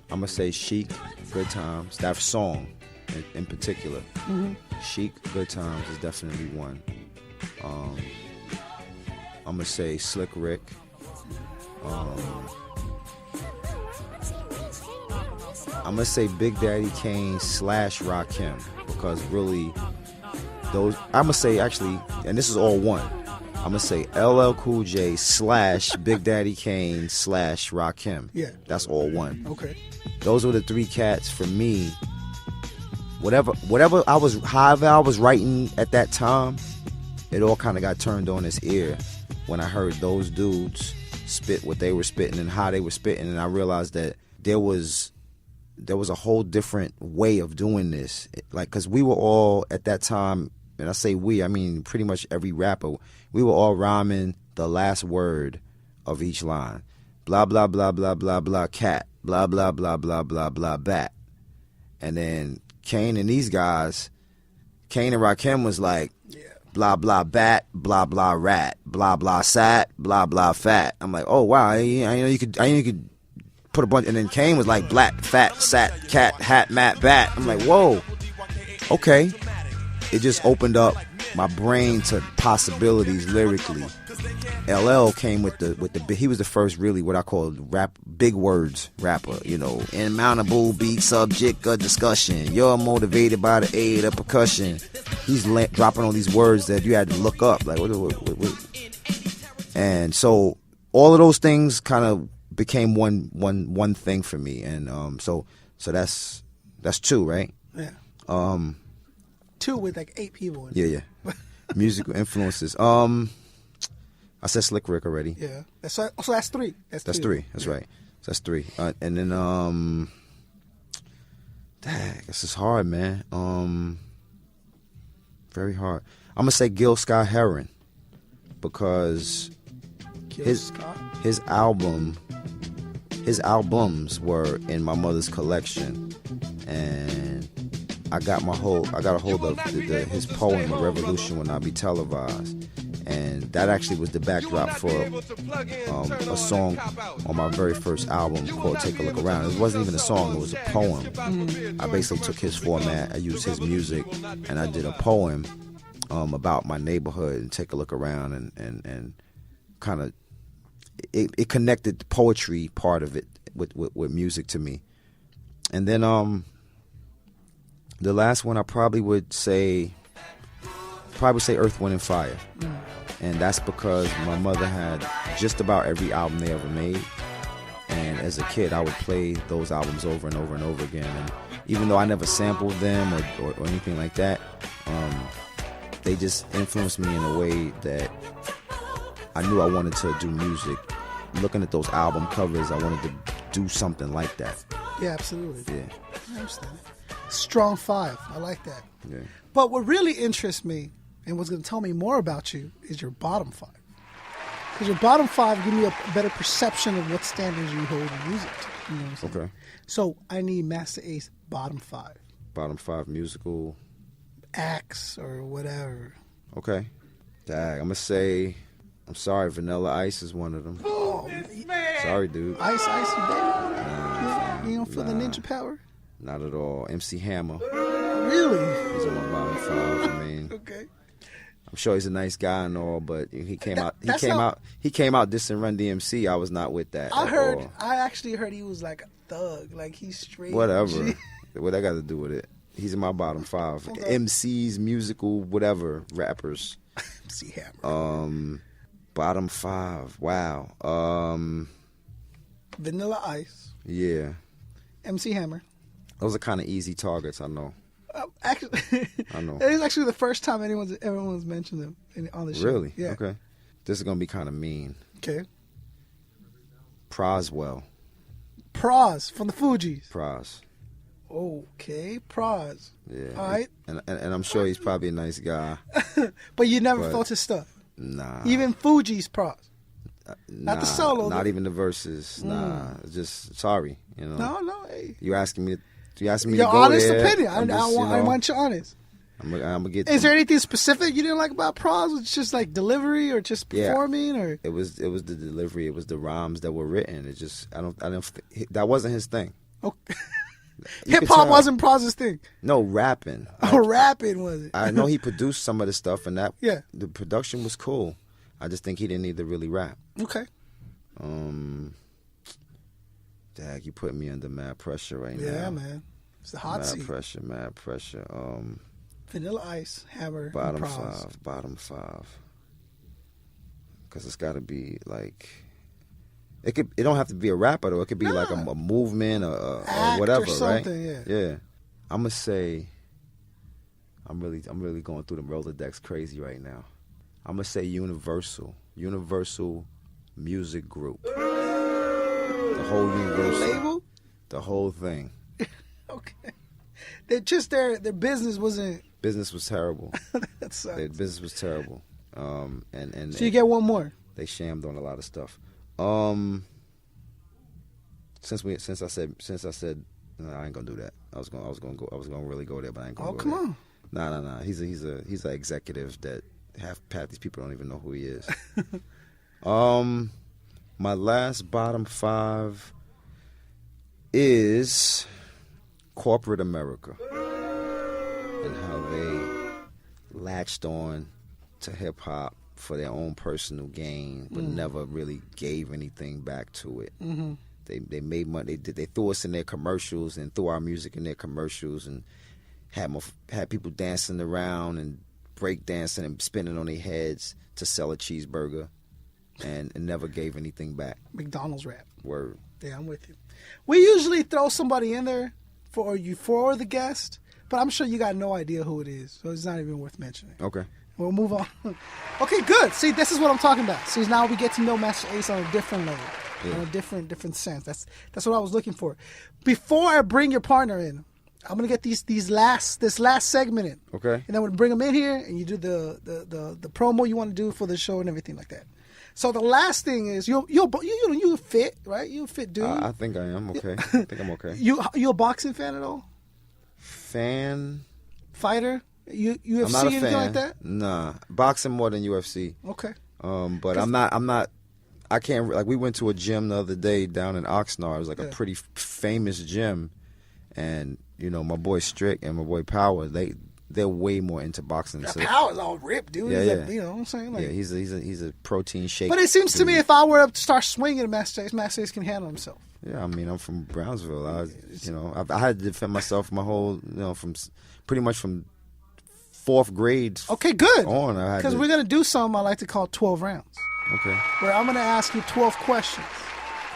gonna say Chic, Good Times. That song in particular. Chic, Good Times is definitely one. I'm gonna say Slick Rick. I'm gonna say Big Daddy Kane / Rakim, because really those I'm gonna say actually, and this is all one. I'm gonna say LL Cool J / Big Daddy Kane / Rakim. Yeah. That's all one. Okay. Those were the 3 cats for me. Whatever however I was writing at that time, it all kind of got turned on its ear when I heard those dudes spit what they were spitting and how they were spitting, and I realized that there was a whole different way of doing this. Like, because we were all at that time, and I say we, I mean pretty much every rapper, we were all rhyming the last word of each line. Blah, blah, blah, blah, blah, blah, cat. Blah, blah, blah, blah, blah, blah, bat. And then Kane and these guys, Kane and Rakim was like, blah, blah, bat, blah, blah, rat, blah, blah, sat, blah, blah, fat. I'm like, oh, wow, I know you could put a bunch, and then Kane was like black, fat, sat, cat, hat, mat, bat. I'm like, whoa, okay. It just opened up my brain to possibilities lyrically. LL came with the he was the first really what I call rap big words rapper, you know, inmountable beat subject of discussion. You're motivated by the aid of percussion. He's dropping all these words that you had to look up, like what. And so all of those things kind of became one thing for me, and so that's 2, right? Yeah. 2 with like 8 people in it. Yeah. Musical influences. I said Slick Rick already. Yeah. So that's 3. That's 3. That's right. So that's 3. And then dang, this is hard, man. Very hard. I'm gonna say Gil Scott Heron, because his albums were in my mother's collection, and I got a hold of his poem "A Revolution Will Not Be Televised," and that actually was the backdrop for a song on my very first album called "Take a Look Around." It wasn't even a song; it was a poem. I basically took his format, I used his music, and I did a poem about my neighborhood and take a look around, and kind of it connected the poetry part of it with music to me. And then the last one I probably would say Earth, Wind and Fire. And that's because my mother had just about every album they ever made, and as a kid I would play those albums over and over and over again, and even though I never sampled them or anything like that, they just influenced me in a way that I knew I wanted to do music. Looking at those album covers, I wanted to do something like that. Yeah, absolutely. Yeah. I understand. Strong 5. I like that. Yeah. But what really interests me and what's going to tell me more about you is your bottom 5. Because your bottom 5 give me a better perception of what standards you hold in music to. You know what I'm saying? Okay. So I need Masta Ace bottom 5. Bottom 5 musical acts or whatever. Okay. Dang, I'm gonna say, I'm sorry, Vanilla Ice is one of them. Oh, sorry, dude. Ice, baby. You don't feel the ninja power? Not at all. MC Hammer. Really? He's on my bottom 5. I mean, okay. I'm sure he's a nice guy and all, but he came out dissing Run DMC. I was not with that. I actually heard he was like a thug, like he's straight. Whatever. What I got to do with it? He's in my bottom 5. Okay. MCs, musical, whatever, rappers. MC Hammer. Bottom 5. Wow. Vanilla Ice. Yeah. MC Hammer. Those are kind of easy targets, I know. Actually, I know. It is actually the first time everyone's mentioned them on the show. Really? Yeah. Okay. This is going to be kind of mean. Okay. Proswell. Pros from the Fugees. Pros. Okay, Pros. Yeah. All right. And I'm sure he's probably a nice guy. But you never felt his stuff. Nah. Even Fugees Pros. Nah, Not the solo. Not even the verses. Nah. Just sorry. You know. No. Hey. You asking me to go Your honest there. opinion. I want your honest. I'm gonna get. Is there anything specific you didn't like about Pros? It's just like delivery or just performing or. It was the delivery. It was the rhymes that were written. It just that wasn't his thing. Okay. Hip hop wasn't Pros's thing. No, rapping. Rapping was it? I know he produced some of the stuff, and yeah, the production was cool. I just think he didn't need to really rap. Okay. Dag, you put me under mad pressure right now. Yeah, man. It's the hot seat. Mad pressure. Vanilla Ice, Hammer, bottom and Pros. five. Because it's got to be like. It don't have to be a rapper though. It could be like a movement or whatever, or something, right? Yeah. I'm gonna say. I'm really going through the Rolodex crazy right now. I'm gonna say Universal Music Group. The whole Universal label. The whole thing. Okay. They just their business wasn't. Business was terrible. That sucks. Their business was terrible. And so you get one more. They shammed on a lot of stuff. Since I said no, I ain't gonna do that. I was gonna really go there, but I ain't gonna. Come on. Nah. He's an executive that half these people don't even know who he is. My last bottom five is corporate America and how they latched on to hip hop for their own personal gain, but never really gave anything back to it. Mm-hmm. They made money. They threw us in their commercials and threw our music in their commercials and had people dancing around and break dancing and spinning on their heads to sell a cheeseburger, and never gave anything back. McDonald's rap. Word. Yeah, I'm with you. We usually throw somebody in there for the guest, but I'm sure you got no idea who it is, so it's not even worth mentioning. Okay. We'll move on. Okay, good. See, this is what I'm talking about. See, now we get to know Masta Ace on a different level, on a different sense. That's what I was looking for. Before I bring your partner in, I'm gonna get this last segment in. Okay. And then we'll bring them in here, and you do the promo you want to do for the show and everything like that. So the last thing is you fit, right? You a fit dude. I think I am okay. I think I'm okay. You a boxing fan at all? Fighter? UFC, I'm not a anything fan. like that? Nah, boxing more than UFC. Okay. But I'm not. I can't. Like, we went to a gym the other day down in Oxnard. It was like a pretty famous gym, and my boy Strick and my boy Power, they're way more into boxing. So Power's all ripped, dude. Yeah, he's yeah. Like, you know what I'm saying? Like, yeah, he's a protein shake. But it seems to me if I were to start swinging, Masta Ace can handle himself. Yeah, I mean, I'm from Brownsville. I had to defend myself my whole, from pretty much from 4th grade. Okay, good. On, because we're gonna do something I like to call 12 rounds. Okay. Where I'm gonna ask you 12 questions.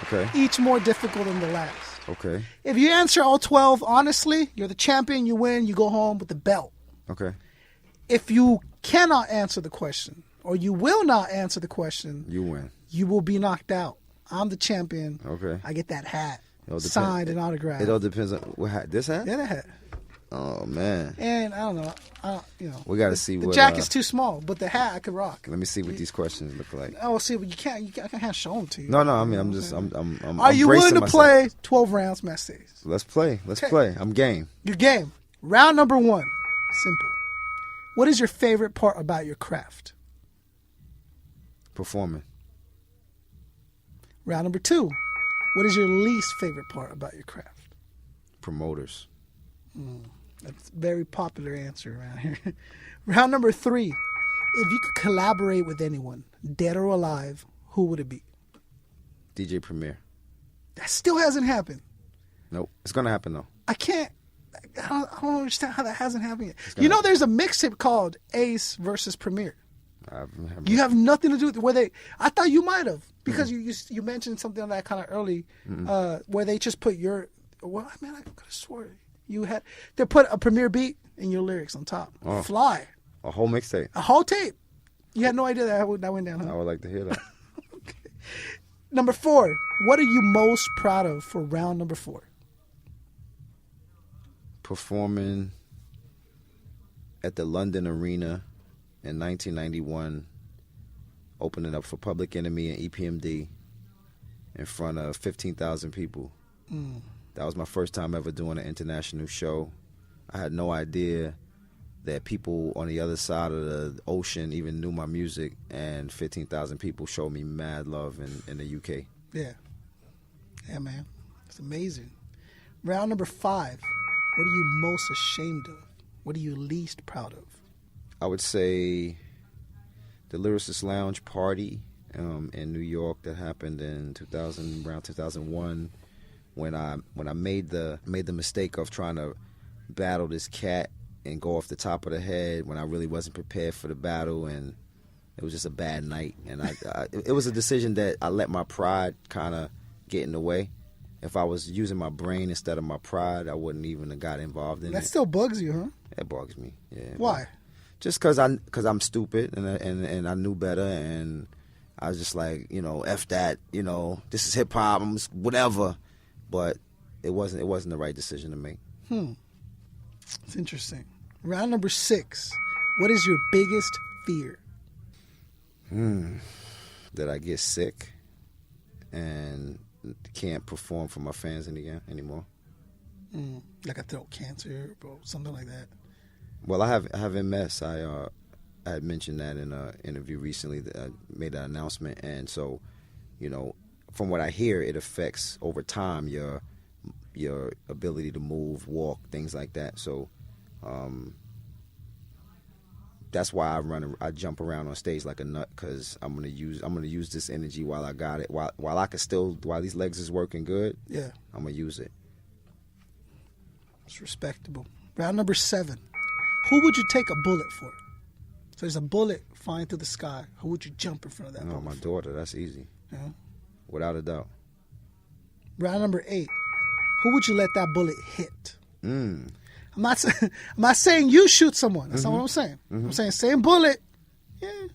Okay. Each more difficult than the last. Okay. If you answer all 12 honestly, you're the champion. You win. You go home with the belt. Okay. If you cannot answer the question, or you will not answer the question, you win. You will be knocked out. I'm the champion. Okay. I get that hat signed and autographed. It all depends on what hat. This hat? Yeah, that hat. Oh man. And I don't know. We got to see the what. The jacket's too small, but the hat I could rock. Let me see what these questions look like. Oh, see, but I can't show them to you. No. I mean, I'm. Are you willing to play 12 rounds, Masta Ace? Let's play. Let's play. I'm game. You're game. Round number 1. Simple. What is your favorite part about your craft? Performing. Round number 2. What is your least favorite part about your craft? Promoters. That's a very popular answer around here. Round number 3. If you could collaborate with anyone, dead or alive, who would it be? DJ Premier. That still hasn't happened. Nope. It's going to happen, though. I don't understand how that hasn't happened yet. There's a mixtape called Ace versus Premier. You have nothing to do with where they. I thought you might have because you mentioned something on that kind of early, where they just put your. Well, man, I could have swore they put a premiere beat and your lyrics on top. Oh. Fly. A whole mixtape. A whole tape. You had no idea that went down, huh? I would like to hear that. Okay. Number 4. What are you most proud of for round number 4? Performing at the London Arena in 1991, opening up for Public Enemy and EPMD in front of 15,000 people. That was my first time ever doing an international show. I had no idea that people on the other side of the ocean even knew my music, and 15,000 people showed me mad love in the UK. Yeah. Yeah, man. It's amazing. Round number 5. What are you most ashamed of? What are you least proud of? I would say the Lyricist Lounge party in New York that happened in around 2001, when I made the mistake of trying to battle this cat and go off the top of the head when I really wasn't prepared for the battle, and it was just a bad night. And it was a decision that I let my pride kind of get in the way. If I was using my brain instead of my pride, I wouldn't even have got involved in it. That still bugs you, huh? It bugs me. Yeah. Why? Just because I'm stupid and I knew better, and I was just like, F that, this is hip hop, whatever. But it wasn't the right decision to make. It's interesting. Round number 6. What is your biggest fear? That I get sick and can't perform for my fans anymore. Like a throat cancer or something like that. Well, I have MS. I had mentioned that in an interview recently. That I made an announcement, and so, from what I hear, it affects over time your ability to move, walk, things like that. So, that's why I jump around on stage like a nut, because I'm gonna use this energy while I got it, while I can still, while these legs is working good. Yeah, I'm gonna use it. It's respectable. Round number 7. Who would you take a bullet for? So there's a bullet flying through the sky. Who would you jump in front of that bullet? My daughter. That's easy. Yeah. Without a doubt. Round number 8. Who would you let that bullet hit? I'm not saying you shoot someone. That's not what I'm saying. I'm saying same bullet. Yeah.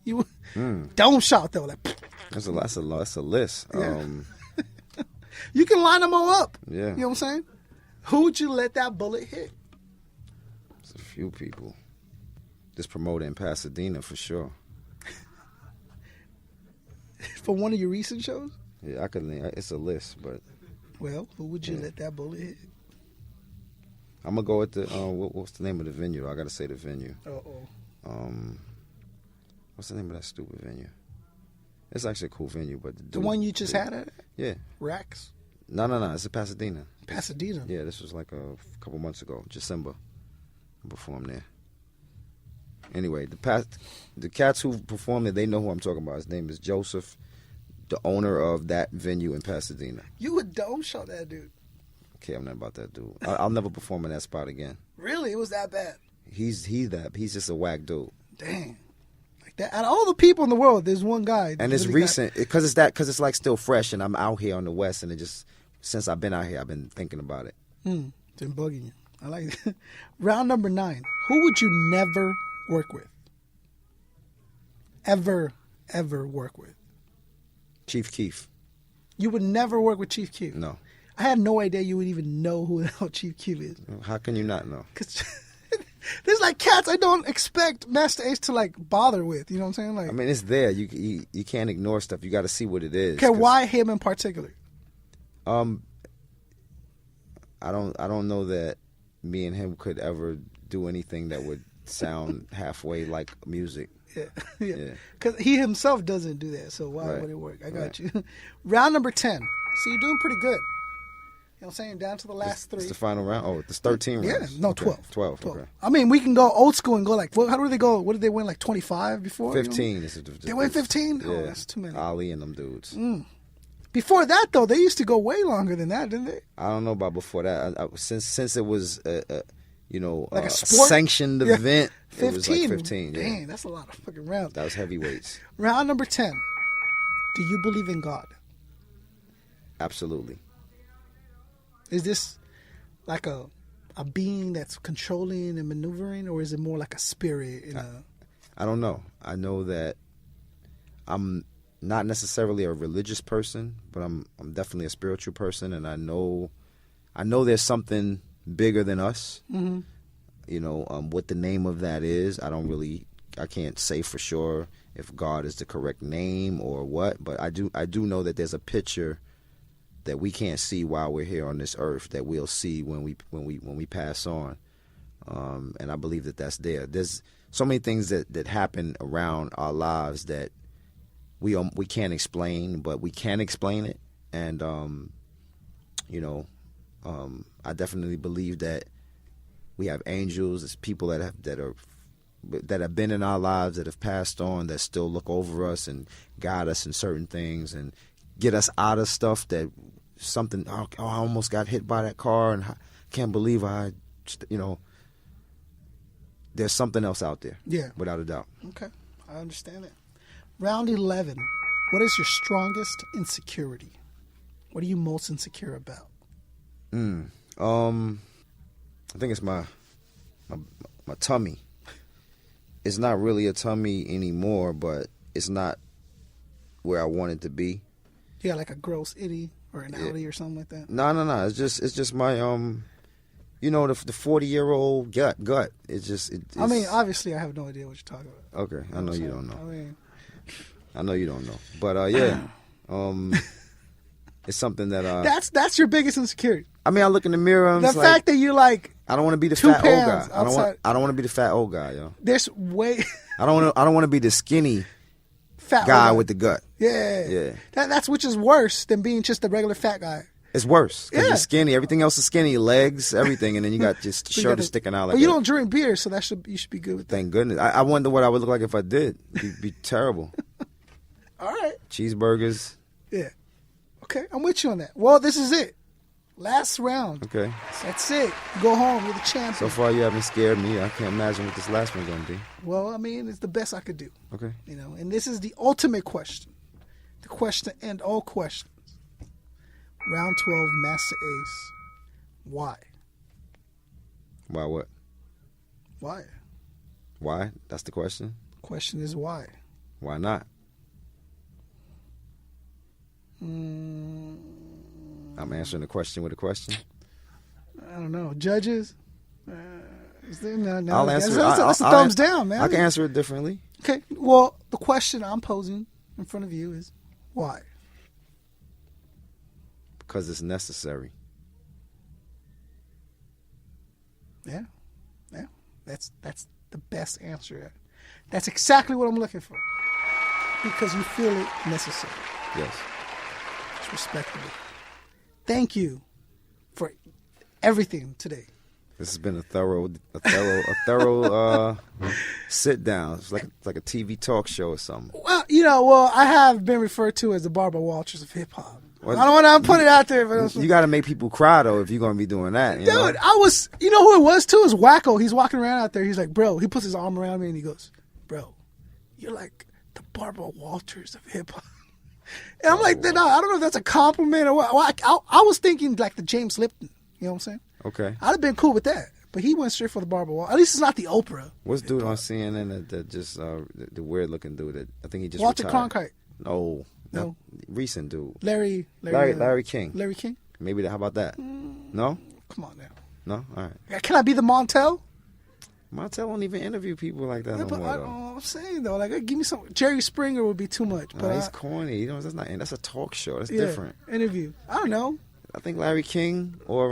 You don't shout though. Like that's a list. Yeah. You can line them all up. Yeah. You know what I'm saying? Who would you let that bullet hit? There's a few people. This promoter in Pasadena for sure. For one of your recent shows? Yeah, it's a list, but. Well, who would you let that bullet hit? I'm gonna go with the what's the name of the venue? I gotta say the venue. What's the name of that stupid venue? It's actually a cool venue, but the one you just had at it? Yeah. Rex? No. It's in Pasadena. Pasadena? Yeah, this was like a couple months ago, December. I performed there. Anyway, the cats who performed there, they know who I'm talking about. His name is Joseph, the owner of that venue in Pasadena. You would don't show that dude. Okay, I'm not about that dude. I'll never perform in that spot again. Really? It was that bad? He's just a whack dude. Dang. Like that. Out of all the people in the world, there's one guy. And it's really recent because it's like still fresh, and I'm out here on the West, and it just since I've been out here, I've been thinking about it. It's been bugging you. I like it. Round number 9. Who would you never work with? Ever work with? Chief Keef. You would never work with Chief Keef? No. I had no idea you would even know who the hell Chief Keef is. How can you not know? Because there's like cats I don't expect Masta Ace to like bother with. You know what I'm saying? Like, I mean, it's there. You can't ignore stuff. You got to see what it is. Okay, why him in particular? I don't know that me and him could ever do anything that would sound halfway like music. Yeah. Because he himself doesn't do that, so why would it work? I got you. Round number 10. So you're doing pretty good. You know what I'm saying? Down to the last 3. It's the final round? Oh, it's 13 rounds? Yeah, no, okay. 12. Okay. I mean, we can go old school and go like, how do they go? What did they win, like 25 before? 15. They win 15? Yeah. Oh, that's too many. Ali and them dudes. Before that, though, they used to go way longer than that, didn't they? I don't know about before that. Since it was, like a sport? sanctioned event. 15. It was like 15. Dang, Yeah. that's a lot of fucking rounds. That was heavyweights. Round number 10. Do you believe in God? Absolutely. Is this like a being that's controlling and maneuvering, or is it more like a spirit? I don't know. I know that I'm not necessarily a religious person, but I'm definitely a spiritual person, and I know there's something bigger than us. Mm-hmm. What the name of that is, I can't say for sure if God is the correct name or what, but I do know that there's a picture that we can't see while we're here on this earth that we'll see when we pass on, and I believe that that's there. There's so many things that happen around our lives that we can't explain, but we can explain it, and I definitely believe that we have angels. There's people that have been in our lives that have passed on that still look over us and guide us in certain things and get us out of stuff that something. Oh, I almost got hit by that car and I can't believe there's something else out there. Yeah, without a doubt. Okay, I understand that. Round 11. What is your strongest insecurity? What are you most insecure about? I think it's my tummy. It's not really a tummy anymore, but it's not where I want it to be. Yeah, like a gross itty or an outie or something like that. No. It's just my the 40-year-old gut. It's I mean, obviously, I have no idea what you're talking about. Okay, I know you don't know. I know you don't know, but yeah, it's something that that's your biggest insecurity. I mean, I look in the mirror. The fact that you like. I don't want to be the fat old guy. I don't want to be the fat old guy, yo. There's way. I don't want to be the skinny fat guy with the gut. Yeah. That's which is worse than being just a regular fat guy. It's worse because you're skinny. Everything else is skinny, legs, everything, and then you got just shirt sticking out like. But you don't drink beer, so you should be good with that. Thank goodness. I wonder what I would look like if I did. It'd be terrible. All right. Cheeseburgers. Yeah. Okay, I'm with you on that. Well, this is it. Last round. Okay. That's it. Go home. You're the champion. So far, you haven't scared me. I can't imagine what this last one's going to be. Well, I mean, it's the best I could do. Okay. And this is the ultimate question. The question to end all questions. Round 12, Masta Ace. Why? Why what? Why? Why? That's the question? The question is why? Why not? I'm answering the question with a question. I don't know. Judges? Is there no? I'll answer it. That's a thumbs down, man. I can answer it differently. Okay. Well, the question I'm posing in front of you is why? Because it's necessary. Yeah. That's the best answer. That's exactly what I'm looking for. Because you feel it necessary. Yes. It's respectable. Thank you for everything today. This has been a thorough sit down. It's like a TV talk show or something. Well, I have been referred to as the Barbara Walters of hip hop. I don't want to put it out there, but you got to make people cry though if you're going to be doing that. Dude, who it was too is Wacko. He's walking around out there. He's like, bro. He puts his arm around me and he goes, bro, you're like the Barbara Walters of hip hop. And I'm like, no, I don't know if that's a compliment or what. I was thinking like the James Lipton. You know what I'm saying? Okay. I'd have been cool with that. But he went straight for the Barbara Walters. At least it's not the Oprah. What's dude on CNN that just the weird looking dude that I think he just Walter retired. Cronkite. No. Recent dude. Larry King. Larry King? Maybe how about that? No? Come on now. No? All right. Can I be the Montel? Montel won't even interview people like that no more, though. I'm saying, though, like, give me some. Jerry Springer would be too much. But he's corny. That's a talk show. That's different. Interview. I don't know. I think Larry King or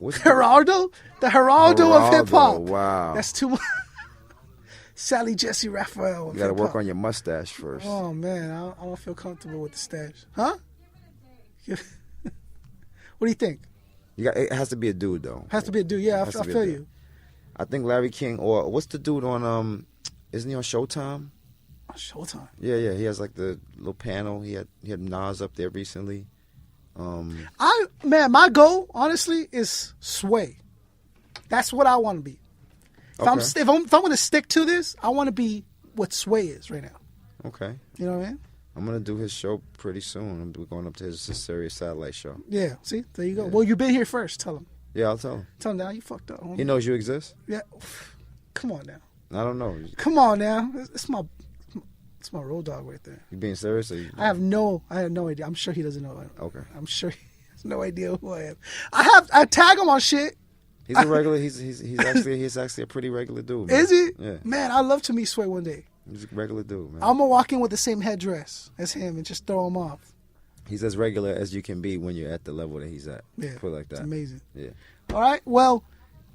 Geraldo? The Geraldo of hip hop. Wow. That's too much. Sally Jesse Raphael. You got to work on your mustache first. Oh, man. I don't feel comfortable with the stash. Huh? What do you think? It has to be a dude, though. Has to be a dude. Yeah, I feel you. I think Larry King or what's the dude on isn't he on Showtime? On Showtime. Yeah. He has like the little panel. He had Nas up there recently. My goal, honestly, is Sway. That's what I want to be. If I'm going to stick to this, I want to be what Sway is right now. Okay. You know what I mean? I'm going to do his show pretty soon. We're going up to his Sirius satellite show. Yeah. See? There you go. Yeah. Well, you've been here first. Tell him. Yeah, I'll tell him. Tell him now. You fucked up. Homie. He knows you exist? Yeah. Come on now. I don't know. Come on now. It's my road dog right there. You being serious? Or I have no idea. I'm sure he doesn't know. Okay. I'm sure he has no idea who I am. I tag him on shit. He's a regular. He's actually a pretty regular dude. Man. Is he? Yeah. Man, I'd love to meet Sway one day. He's a regular dude, man. I'm gonna walk in with the same headdress as him and just throw him off. He's as regular as you can be when you're at the level that he's at. Yeah. Put it like that. It's amazing. Yeah. All right. Well,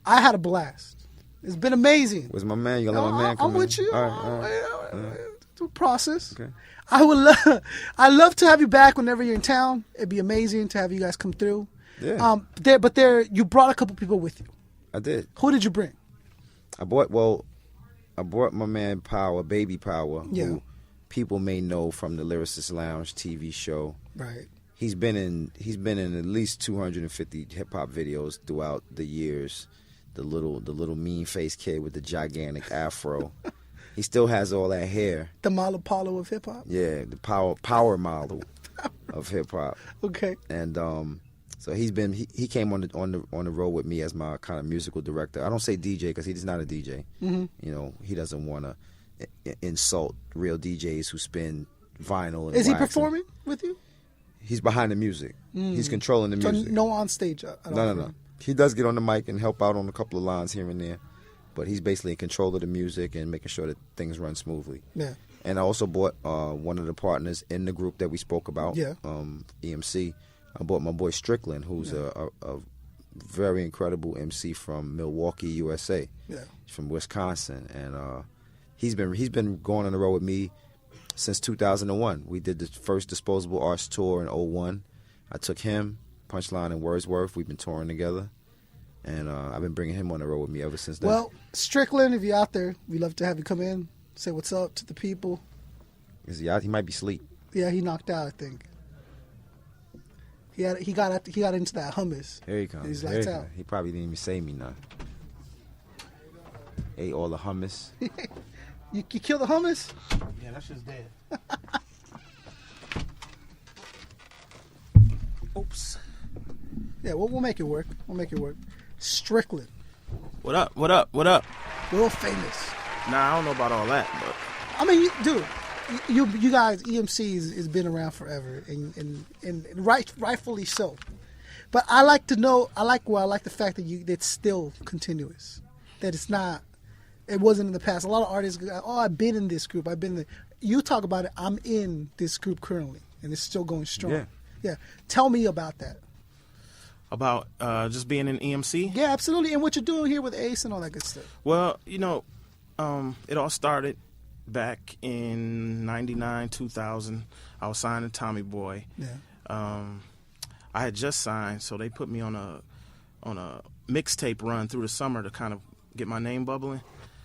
I had a blast. It's been amazing. Where's my man? You gonna let my man come I'm in? with you. All right. To process. Okay. I'd love to have you back whenever you're in town. It'd be amazing to have you guys come through. Yeah. You brought a couple people with you. I did. Who did you bring? I brought my man Power, Baby Power, who people may know from the Lyricist Lounge TV show. Right. He's been in at least 250 hip hop videos throughout the years. The little mean faced kid with the gigantic afro. He still has all that hair. The Malo Paulo of hip hop. Yeah, the power model of hip hop. Okay. And so he came on the road with me as my kind of musical director. I don't say DJ because he's not a DJ. Mm-hmm. You know, he doesn't want to insult real DJs who spin vinyl. And Is he wax performing with you? He's behind the music. He's controlling the music. So no on stage. No. He does get on the mic and help out on a couple of lines here and there, but he's basically in control of the music and making sure that things run smoothly. Yeah. And I also bought one of the partners in the group that we spoke about. Yeah. EMC. I bought my boy Strickland, who's a very incredible MC from Milwaukee, USA. Yeah. He's from Wisconsin, and he's been going on the road with me since 2001. We did the first Disposable Arts tour in 2001. I took him, Punchline, and Wordsworth. We've been touring together, and I've been bringing him on the road with me ever since then. Well, Strickland, if you're out there, we'd love to have you come in, say what's up to the people. Is he out? He might be asleep. Yeah, he knocked out, I think. He got into that hummus. Here he comes. He's lights out. He probably didn't even say me nothing. Ate all the hummus. You kill the hummus? Yeah, that shit's dead. Oops. Yeah, we'll make it work. Strickland. What up? What up? What up? World famous. Nah, I don't know about all that, but I mean, dude, you guys, EMC has been around forever, and rightfully so. But I like to know. I like the fact that it's still continuous. That it's not. It wasn't in the past. A lot of artists go, "Oh, I've been in this group. I've been there." You talk about it. I'm in this group currently, and it's still going strong. Yeah. Tell me about that. About just being in EMC? Yeah, absolutely. And what you're doing here with Ace and all that good stuff. Well, it all started back in 99, 2000. I was signed to Tommy Boy. Yeah. I had just signed, so they put me on a mixtape run through the summer to kind of get my name bubbling.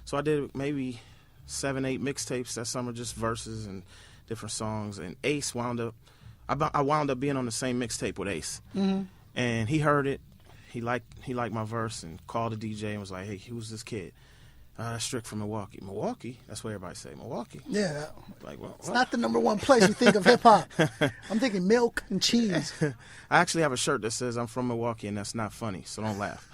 So I did maybe 7-8 mixtapes that summer, just verses and different songs. And Ace I wound up being on the same mixtape with Ace. Mm-hmm. And he heard it. He liked my verse and called the DJ and was like, "Hey, who's this kid?" That's Strick from Milwaukee. Milwaukee? That's what everybody say. Milwaukee. Yeah. Like, well, it's not the number one place you think of hip hop. I'm thinking milk and cheese. I actually have a shirt that says I'm from Milwaukee, and that's not funny, so don't laugh.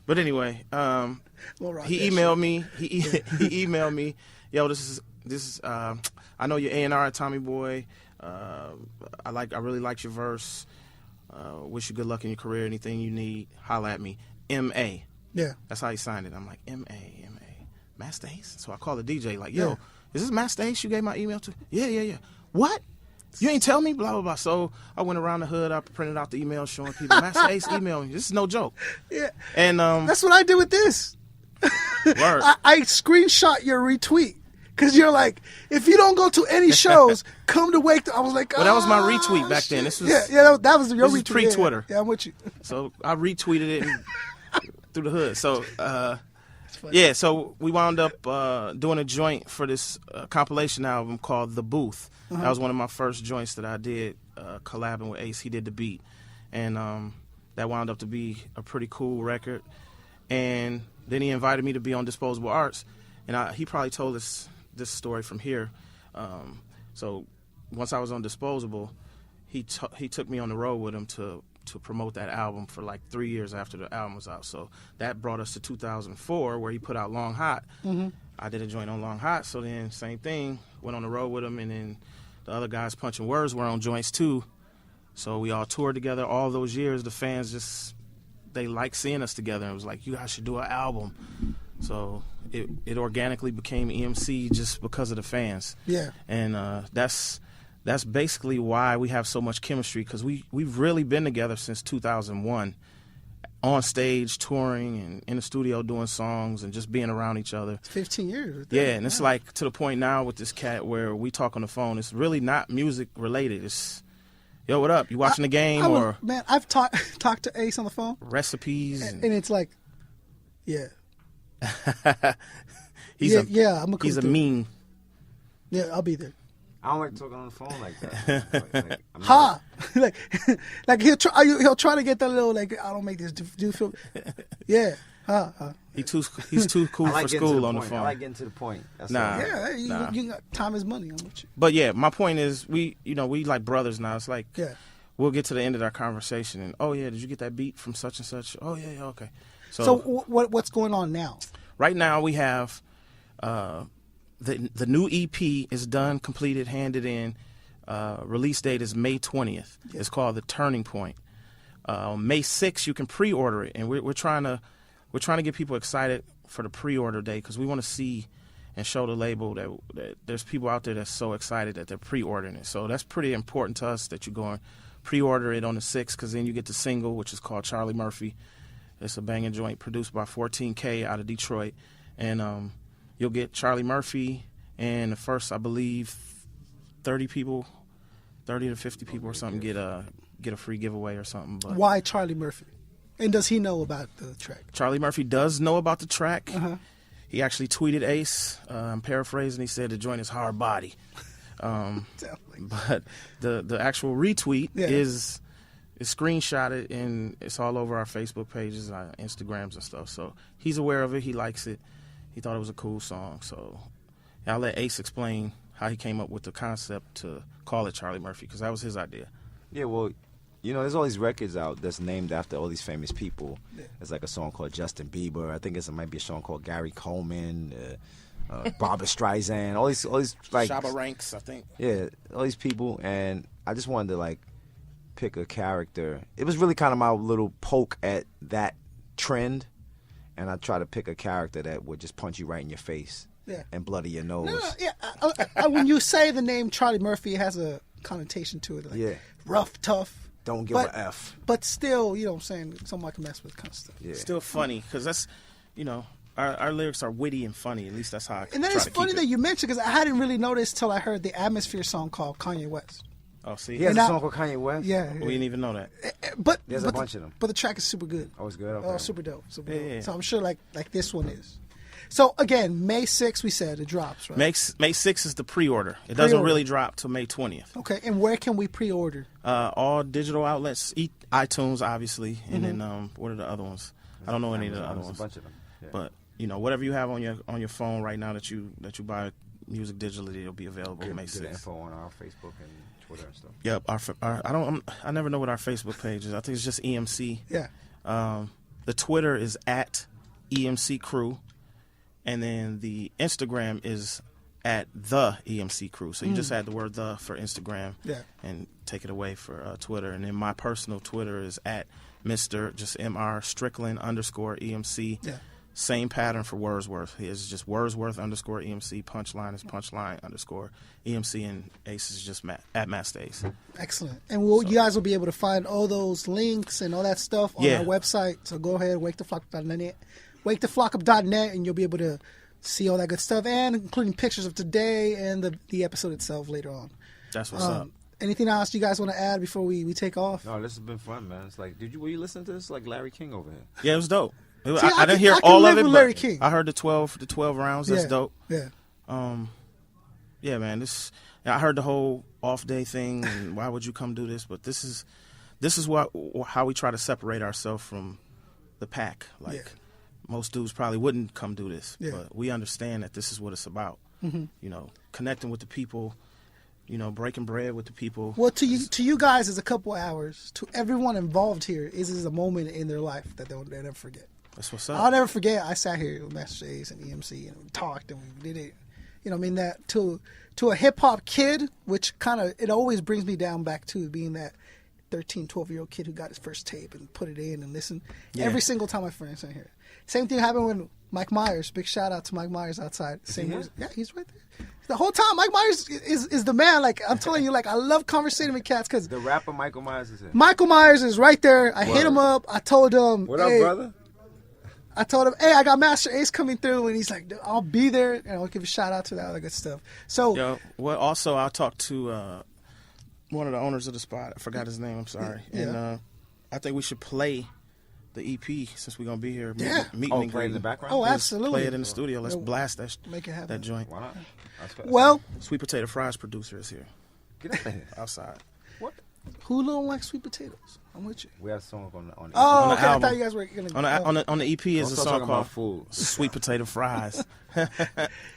But anyway, he emailed me. He emailed me. Yo, this is. I know you're A&R at Tommy Boy. I really liked your verse. Wish you good luck in your career. Anything you need, holla at me. M.A. Yeah. That's how he signed it. I'm like, M.A. Masta Ace? So I call the DJ like, yo, is this Masta Ace you gave my email to? Yeah. What? You ain't tell me? Blah, blah, blah. So I went around the hood. I printed out the email showing people, Masta Ace emailed me. This is no joke. Yeah. And that's what I did with this. Word. I screenshot your retweet. Because you're like, if you don't go to any shows, come to Wake. I was like, well, that was my retweet back then. This was that was your retweet. Pre-Twitter. Yeah, I'm with you. So I retweeted it through the hood. So, so we wound up doing a joint for this compilation album called The Booth. Uh-huh. That was one of my first joints that I did, collabing with Ace. He did the beat. And that wound up to be a pretty cool record. And then he invited me to be on Disposable Arts, and he probably told us this story from here. So once I was on Disposable, he took me on the road with him to promote that album for like 3 years after the album was out. So that brought us to 2004, where he put out Long Hot. I did a joint on Long Hot, so then same thing, went on the road with him, and then the other guys, Punching Words, were on joints too. So we all toured together all those years. The fans they liked seeing us together. It was like, you guys should do an album. So it organically became EMC just because of the fans. Yeah. And that's basically why we have so much chemistry, because we've really been together since 2001, on stage, touring, and in the studio doing songs and just being around each other. It's 15 years. Yeah, and it's like to the point now with this cat where we talk on the phone. It's really not music related. It's, yo, what up? You watching the game? Man, I've talked to Ace on the phone. Recipes. And it's like, yeah. He's a mean. Yeah, I'll be there. I don't like talking on the phone like that. Like he'll try to get that little, like, I don't make this dude feel. Yeah. He's too cool for school on the phone. I like getting to the point. That's You got time is money. I'm with you. But yeah, my point is we like brothers now. It's like, we'll get to the end of our conversation and, oh yeah, did you get that beat from such and such? Oh yeah, okay. So what's going on now? Right now we have the new EP is done, completed, handed in. Release date is May 20th. It's called The Turning Point. May 6th you can pre-order it, and we're trying to get people excited for the pre-order day, because we want to see and show the label that there's people out there that's so excited that they're pre-ordering it. So that's pretty important to us, that you go and pre-order it on the 6th, because then you get the single, which is called Charlie Murphy. It's a banging joint produced by 14K out of Detroit, and you'll get Charlie Murphy and the first, I believe, 30 to 50 people or something get a free giveaway or something. But why Charlie Murphy? And does he know about the track? Charlie Murphy does know about the track. He actually tweeted Ace. I'm paraphrasing. He said the joint is hard body. But the actual retweet is screenshotted, and it's all over our Facebook pages, our Instagrams and stuff. So he's aware of it. He likes it. He thought it was a cool song. So I'll let Ace explain how he came up with the concept to call it Charlie Murphy, because that was his idea. Yeah, well, there's all these records out that's named after all these famous people. There's like a song called Justin Bieber. I think it might be a song called Gary Coleman, Barbra Streisand, all these like Shabba Ranks, I think. Yeah, all these people, and I just wanted to like pick a character. It was really kind of my little poke at that trend, and I try to pick a character that would just punch you right in your face and bloody your nose. When you say the name Charlie Murphy, it has a connotation to it. Like rough, tough. Don't give a F. But still, you know what I'm saying, someone can mess with kind of stuff. Yeah. Still funny, because that's, our lyrics are witty and funny. At least that's how I And then it's funny that you mentioned, because I hadn't really noticed till I heard the Atmosphere song called Kanye West. Oh, see? He has a song called Kanye West? Yeah. We didn't even know that. But there's a bunch of them. But the track is super good. Oh, it's good? Okay. Oh, super dope. Super dope. Yeah. So I'm sure like this one is. So again, May 6th, we said it drops, right? May 6th is the pre-order. It doesn't really drop till May 20th. Okay, and where can we pre-order? All digital outlets, iTunes, obviously, and then what are the other ones? I don't know any of the other ones. A bunch of them. Yeah. But whatever you have on your phone right now that you buy music digitally, it'll be available May 6th. Info on our Facebook and Twitter and stuff. Yep. I never know what our Facebook page is. I think it's just EMC. Yeah. The Twitter is at EMC Crew. And then the Instagram is at the EMC Crew. So you just add the word "the" for Instagram, and take it away for Twitter. And then my personal Twitter is at Mr. just Mr. Strickland _EMC. Yeah. Same pattern for Wordsworth. It's just Wordsworth _EMC. Punchline is punchline _EMC, and Ace is just at Masta Ace. Excellent. And you guys will be able to find all those links and all that stuff on our website. So go ahead, waketheflockup.net, and you'll be able to see all that good stuff, and including pictures of today and the episode itself later on. That's what's up. Anything else you guys want to add before we take off? No, this has been fun, man. It's like, were you listening to this like Larry King over here? Yeah, it was dope. I didn't hear all of it, Larry King. I heard the 12 rounds. That's dope. Yeah. Yeah, man. I heard the whole off day thing, and why would you come do this? But this is how we try to separate ourselves from the pack. Like, most dudes probably wouldn't come do this. Yeah. But we understand that this is what it's about. Mm-hmm. You know, connecting with the people, you know, breaking bread with the people. Well, to you guys, is a couple hours. To everyone involved here, this is a moment in their life that they'll never forget. That's what's up. I'll never forget. I sat here with Masta Ace and EMC and we talked and we did it. You know, I mean, that to a hip hop kid, which kind of it always brings me down back to being that 13, 12-year-old kid who got his first tape and put it in and listened. Yeah. Every single time my friends in here. Same thing happened with Mike Myers. Big shout out to Mike Myers outside. Yeah, he's right there. The whole time, Mike Myers is the man. Like, I'm telling you, like, I love conversating with cats because The rapper Michael Myers is here. Michael Myers is right there. I hit him up. I told him, What up, brother? I told him, hey, I got Masta Ace coming through, and he's like, I'll be there, and I'll give a shout out to that other good stuff. So, Yo, well, also, I talked to one of the owners of the spot. I forgot his name. I'm sorry. Yeah. And I think we should play the EP since we're gonna be here. Yeah. Meet Oh, and play greet. in the background? oh, Let's absolutely. Play it in the studio. Let's blast that. Make it happen. That joint. Why not? Well, Sweet Potato Fries producer is here Get out of here. outside. who don't like sweet potatoes? I'm with you. We have a song on the Oh, On the okay. I album. thought you guys were going to. On the EP is Don't a start song talking about called food. Sweet Potato Fries.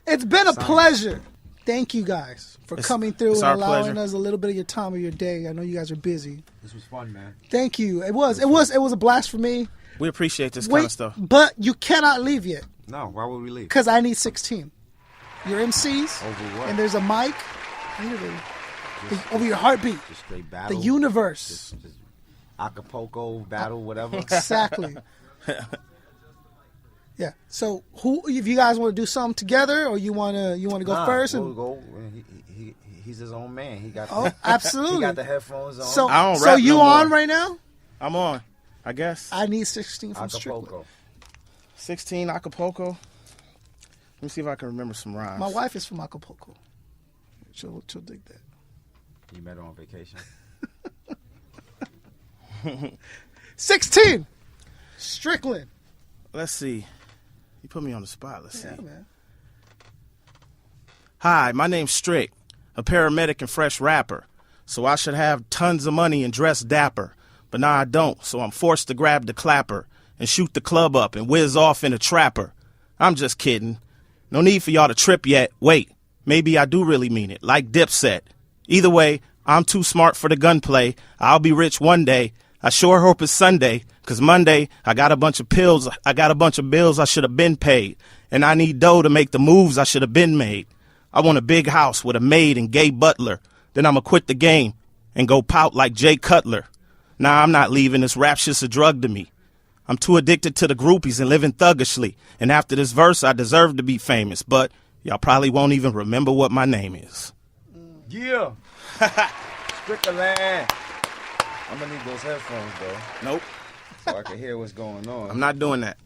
It's been a pleasure. Thank you guys for It's- coming through it's and our allowing pleasure. us a little bit of your time of your day. I know you guys are busy. This was fun, man. Thank you. It was a blast for me. We appreciate this kind of stuff. But you cannot leave yet No, why would we leave? because I need 16. Your MCs Over what? and there's a mic. Literally, over your heartbeat. Just straight battle. The universe. Just Acapulco battle, whatever. Exactly. Yeah. So, if you guys want to do something together, or you want to go first, and Go. He's his own man. He got. oh, absolutely. He got the headphones on. So, I don't so rap you no more. on right now? I'm on, I guess. I need 16 from Strickland. Acapulco. 16 Acapulco. Let me see if I can remember some rhymes. My wife is from Acapulco. She'll dig that. You met her on vacation. 16. Strickland. Let's see. You put me on the spot. Let's Yeah, see. man. Hi, my name's Strick, a paramedic and fresh rapper. So I should have tons of money and dress dapper. But now I don't, so I'm forced to grab the clapper and shoot the club up and whiz off in a trapper. I'm just kidding. No need for y'all to trip yet. Wait, maybe I do really mean it, like Dipset. Either way, I'm too smart for the gunplay. I'll be rich one day. I sure hope it's Sunday, 'cause Monday I got a bunch of pills. I got a bunch of bills I should have been paid. And I need dough to make the moves I should have been made. I want a big house with a maid and gay butler. Then I'ma quit the game and go pout like Jay Cutler. Nah, I'm not leaving. This rap shit's a drug to me. I'm too addicted to the groupies and living thuggishly. And after this verse, I deserve to be famous. But y'all probably won't even remember what my name is. Yeah. Strickland. I'm gonna need those headphones though, Nope, so I can hear what's going on. I'm not doing that.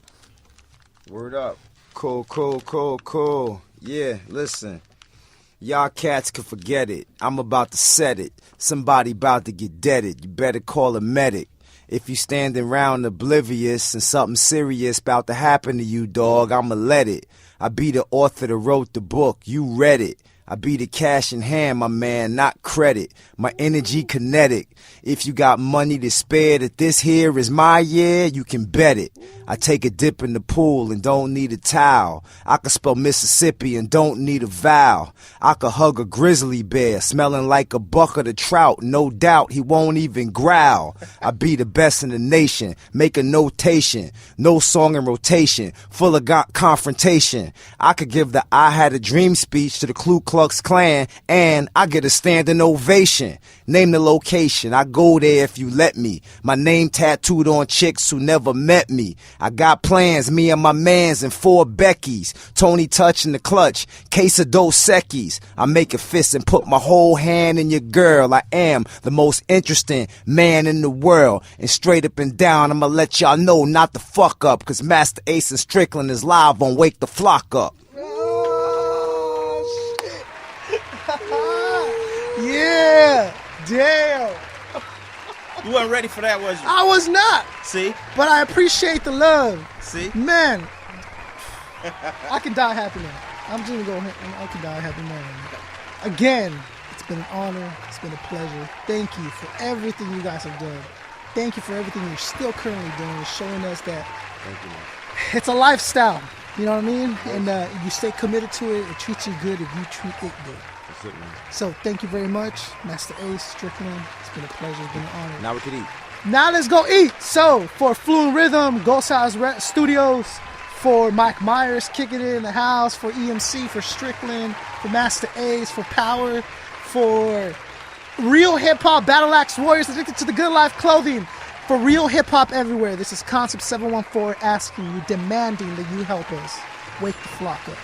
Word up. Cool. Yeah, listen. Y'all cats can forget it. I'm about to set it. Somebody about to get deaded. You better call a medic. If you standing round oblivious and something serious about to happen to you, dog, I'ma let it. I be the author that wrote the book. You read it. I be the cash in hand, my man, not credit. My energy kinetic. If you got money to spare that this here is my year, you can bet it. I take a dip in the pool and don't need a towel. I can spell Mississippi and don't need a vowel. I could hug a grizzly bear smelling like a bucket of trout. No doubt he won't even growl. I be the best in the nation. Make a notation. No song in rotation. Full of confrontation. I could give the I Had a Dream speech to the Ku Klux Klan and I get a standing ovation. Name the location. I go there if you let me. My name tattooed on chicks who never met me. I got plans, me and my mans and 4 Beckys. Tony Touch in the clutch, case of Dos Equis. I make a fist and put my whole hand in your girl. I am the most interesting man in the world. And straight up and down, I'ma let y'all know not to fuck up. 'Cause Masta Ace and Strickland is live on Wake the Flock Up. Oh, shit. Yeah. Damn. You wasn't ready for that, was you? I was not. See? But I appreciate the love. See? Man. I can die happy now. I'm just going to go ahead and I can die happy now. Again, it's been an honor. It's been a pleasure. Thank you for everything you guys have done. Thank you for everything you're still currently doing. Showing us that Thank you, man. it's a lifestyle. You know what I mean? And you stay committed to it. It treats you good if you treat it good. That's it, man. So thank you very much, Masta Ace, Strickland. It's been a pleasure. It's been an honor. Now we can eat. Now let's go eat. So for Fluent Rhythm, Ghost House Studios, for Mike Myers kicking it in the house, for EMC, for Strickland, for Masta Ace, for Power, for Real Hip Hop Battle Axe Warriors Addicted to the Good Life Clothing, for Real Hip Hop Everywhere. This is Concept 714 asking you, demanding that you help us wake the flock up.